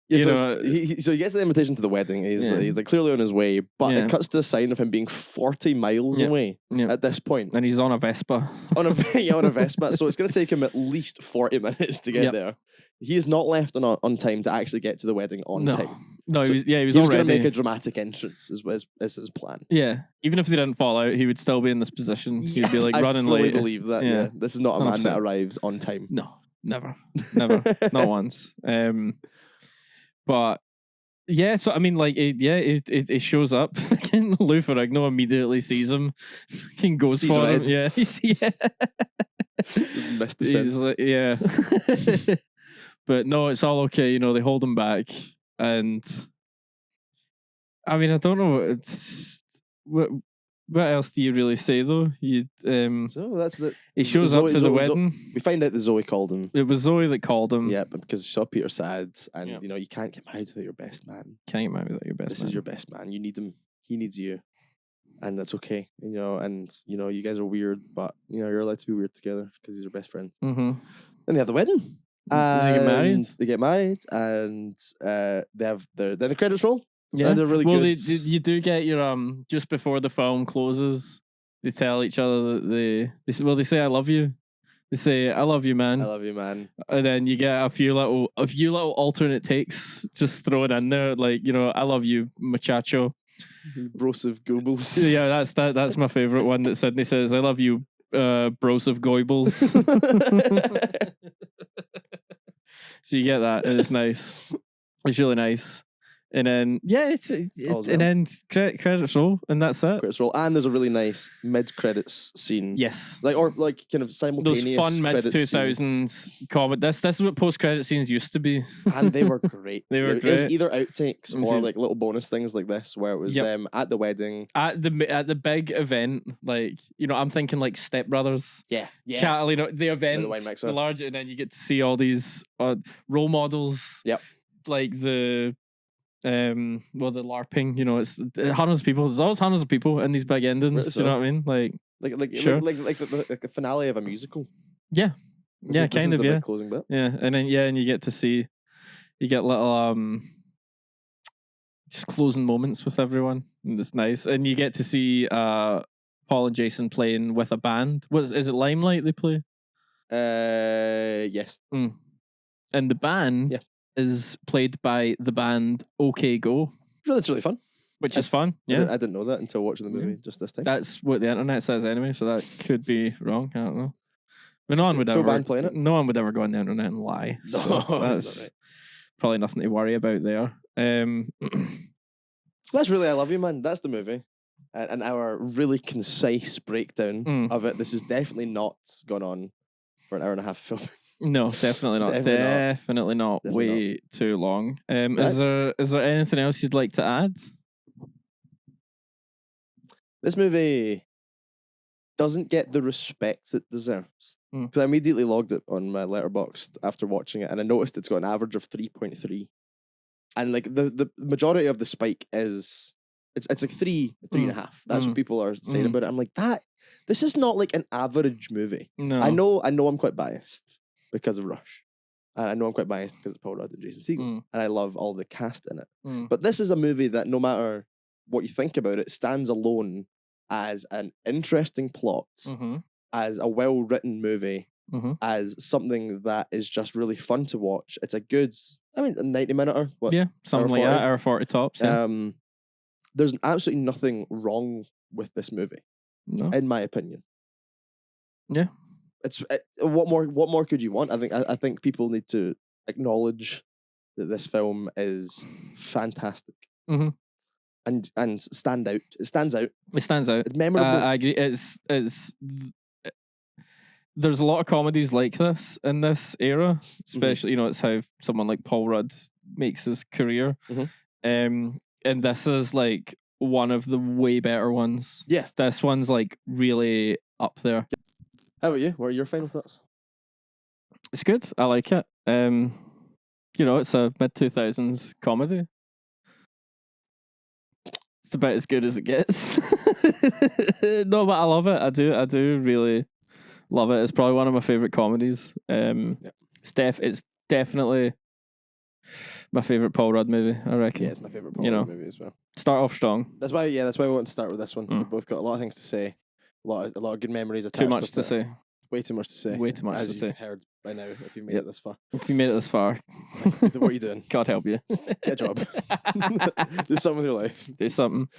Yeah, you so, know, he gets the invitation to the wedding. He's like clearly on his way, but Yeah. it cuts to a sign of him being 40 miles Yeah. away Yeah. at this point and he's on a Vespa. on a Vespa. So it's going to take him at least 40 minutes to get Yep. there. He is not left on time to actually get to the wedding on No, time. no, So he was He was going to already. make a dramatic entrance. Is his plan. Yeah, even if they didn't fall out, he would still be in this position. He'd be like I running fully late. believe that. Yeah. Yeah, this is not a man 100%. that arrives on time. No, never, not once. But yeah, so I mean, like, it shows up. Lou Ferrigno immediately sees him, goes Sees for him. red. Yeah, Missed the sense. he's like, yeah. But no, it's all okay. You know, they hold him back, and I mean, I don't know. It's what else do you really say though? So that's the. He shows up to the Zoe- wedding. We find out that Zoe called him. It was Zoe that called him. Yeah, but because she saw Peter sad, and Yeah. you know you can't get married without your best man. Can't get married without your best This man. is your best man. You need him. He needs you, and that's okay. You know, and you know you guys are weird, but you know you're allowed to be weird together because he's your best friend. Mm-hmm. And they have the wedding. They get married. And They get married, and they have then the credits roll. Yeah, And they're really well, good. you do get your just before the film closes, they tell each other that they say I love you. They say I love you, man. I love you, man. And then you get a few little alternate takes just thrown in there, like, you know, I love you, muchacho. Bros of Goebbels. Yeah, that's my favorite one that Sydney says, I love you, bros of Goebbels. So you get that, and it's nice. It's really nice. And then All's and well. then credits roll, and that's it. Credits roll, and there's a really nice mid-credits scene. Yes. Like kind of simultaneous. Those fun mid credits scene. 2000s comment. This is what post credit scenes used to be. And they were great. They were It was great. either outtakes Let me or see. like little bonus things like this, where it was Yep. them at the wedding. At the big event, like, you know, I'm thinking like Step Brothers. Yeah, yeah. Catalina, the event, wine mixer. the large, and then you get to see all these role models. Yep. Like the the LARPing, you know, it's hundreds of people. There's always hundreds of people in these big endings. Right, You know what I mean? Like, Sure. like the finale of a musical. yeah, This yeah, is- this kind is of, the big yeah, closing bit. yeah, and then and you get to see, you get little just closing moments with everyone, and it's nice. And you get to see Paul and Jason playing with a band. Is it Limelight they play? Yes. And the band Yeah. is played by the band OK Go, That's really fun. which is fun. I Yeah, didn't know that until watching the movie just this time. that's what the internet says anyway, so that could be wrong. I don't know. But no one would Full ever band playing it? No one would ever go on the internet and lie. No, So that's not that's right. probably nothing to worry about there. That's really I Love You, Man. That's the movie. And our really concise breakdown Mm. of it. This is definitely not gone on for an hour and a half of film. No, definitely not. Definitely not. Definitely not. Definitely Way too long. That's- Is there anything else you'd like to add? This movie doesn't get the respect it deserves. Mm. Because I immediately logged it on my Letterboxd after watching it, and I noticed it's got an average of 3.3. And like the majority of the spike is it's like three and a half. That's what people are saying Mm. about it. I'm like, this is not like an average movie. No. I know I'm quite biased because of Rush. And I know I'm quite biased because it's Paul Rudd and Jason Segel. Mm. And I love all the cast in it. Mm. But this is a movie that no matter what you think about it, stands alone as an interesting plot, Mm-hmm. as a well-written movie, as something that is just really fun to watch. It's a good, a 90-minute or what? Yeah, something like that, hour 40 tops. Yeah. There's absolutely nothing wrong with this movie, in my opinion. Yeah. What more could you want? I think people need to acknowledge that this film is fantastic. And stand out. It stands out. It stands out. It's memorable. I agree. There's a lot of comedies like this in this era, especially it's how someone like Paul Rudd makes his career. And this is like one of the way better ones. Yeah, this one's like really up there. How about you? What are your final thoughts? It's good. I like it. It's a mid-2000s comedy. It's about as good as it gets. No, but I love it. I do really love it. It's probably one of my favorite comedies. It's definitely my favorite Paul Rudd movie, I reckon. Yeah, it's my favorite Paul Rudd movie as well. Start off strong. That's why we want to start with this one. We've both got a lot of things to say. A lot of good memories attached. Too much to say. Way too much to say. Way too much as to say. As you've heard by now, if you've made it this far. If you made it this far. What are you doing? God help you. Get a job. Do something with your life. Do something.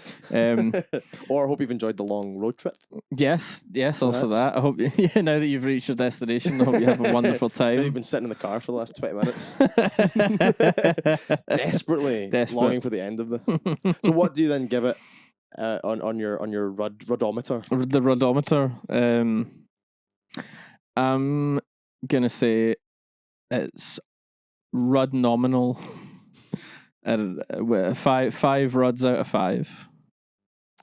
Or I hope you've enjoyed the long road trip. Yes, also that. I hope now that you've reached your destination, I hope you have a wonderful time. You've been sitting in the car for the last 20 minutes. Desperately longing for the end of this. So what do you then give it on your Ruddometer? The Ruddometer. I'm gonna say it's Rudd nominal at 5 Rudds out of 5.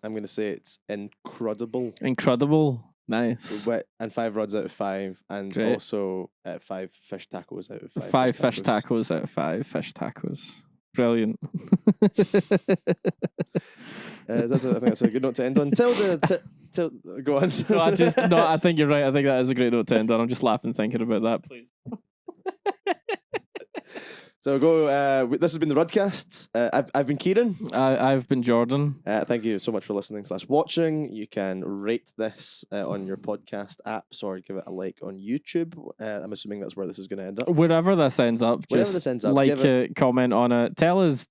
I'm gonna say it's incredible. Nice. And 5 Rudds out of 5, and Great. also 5 fish tacos out of 5. 5 fish tacos out of 5 fish tacos. Brilliant. I think that's a good note to end on. Go on. I think you're right. I think that is a great note to end on. I'm just laughing thinking about that. Please. So this has been the Ruddcast. I've been Ciaran. I've been Jordan. Thank you so much for listening / watching. You can rate this on your podcast apps or give it a like on YouTube. I'm assuming that's where this is going to end up. Wherever this ends up, like it, comment on it. Tell us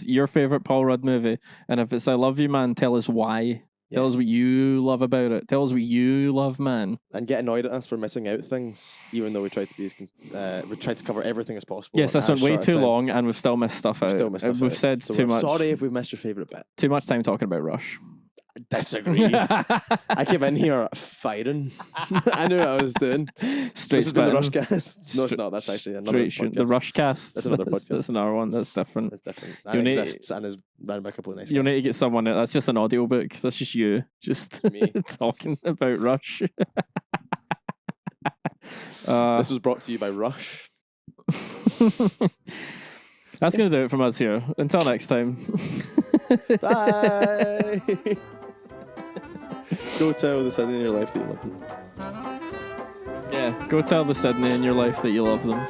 your favorite Paul Rudd movie, and if it's I Love You Man, tell us why. Tell us what you love about it. Tell us what you love, man. And get annoyed at us for missing out things, even though we tried to cover everything as possible. Yes, this went way too long, and we've still missed stuff out. We've said too much. Sorry if we missed your favorite bit. Too much time talking about Rush. Disagree. I came in here fighting. I knew what I was doing. This has been the Rushcast. No, it's not. That's actually another podcast. The Rushcast. That's another podcast. That's another one. That's different. That's different. That exists and is run by a couple of nice guys. You'll need to get someone. That's just an audiobook. That's just you. Just me talking about Rush. This was brought to you by Rush. That's going to do it from us here. Until next time. Bye. Go tell the Sydney in your life that you love them. Yeah, go tell the Sydney in your life that you love them.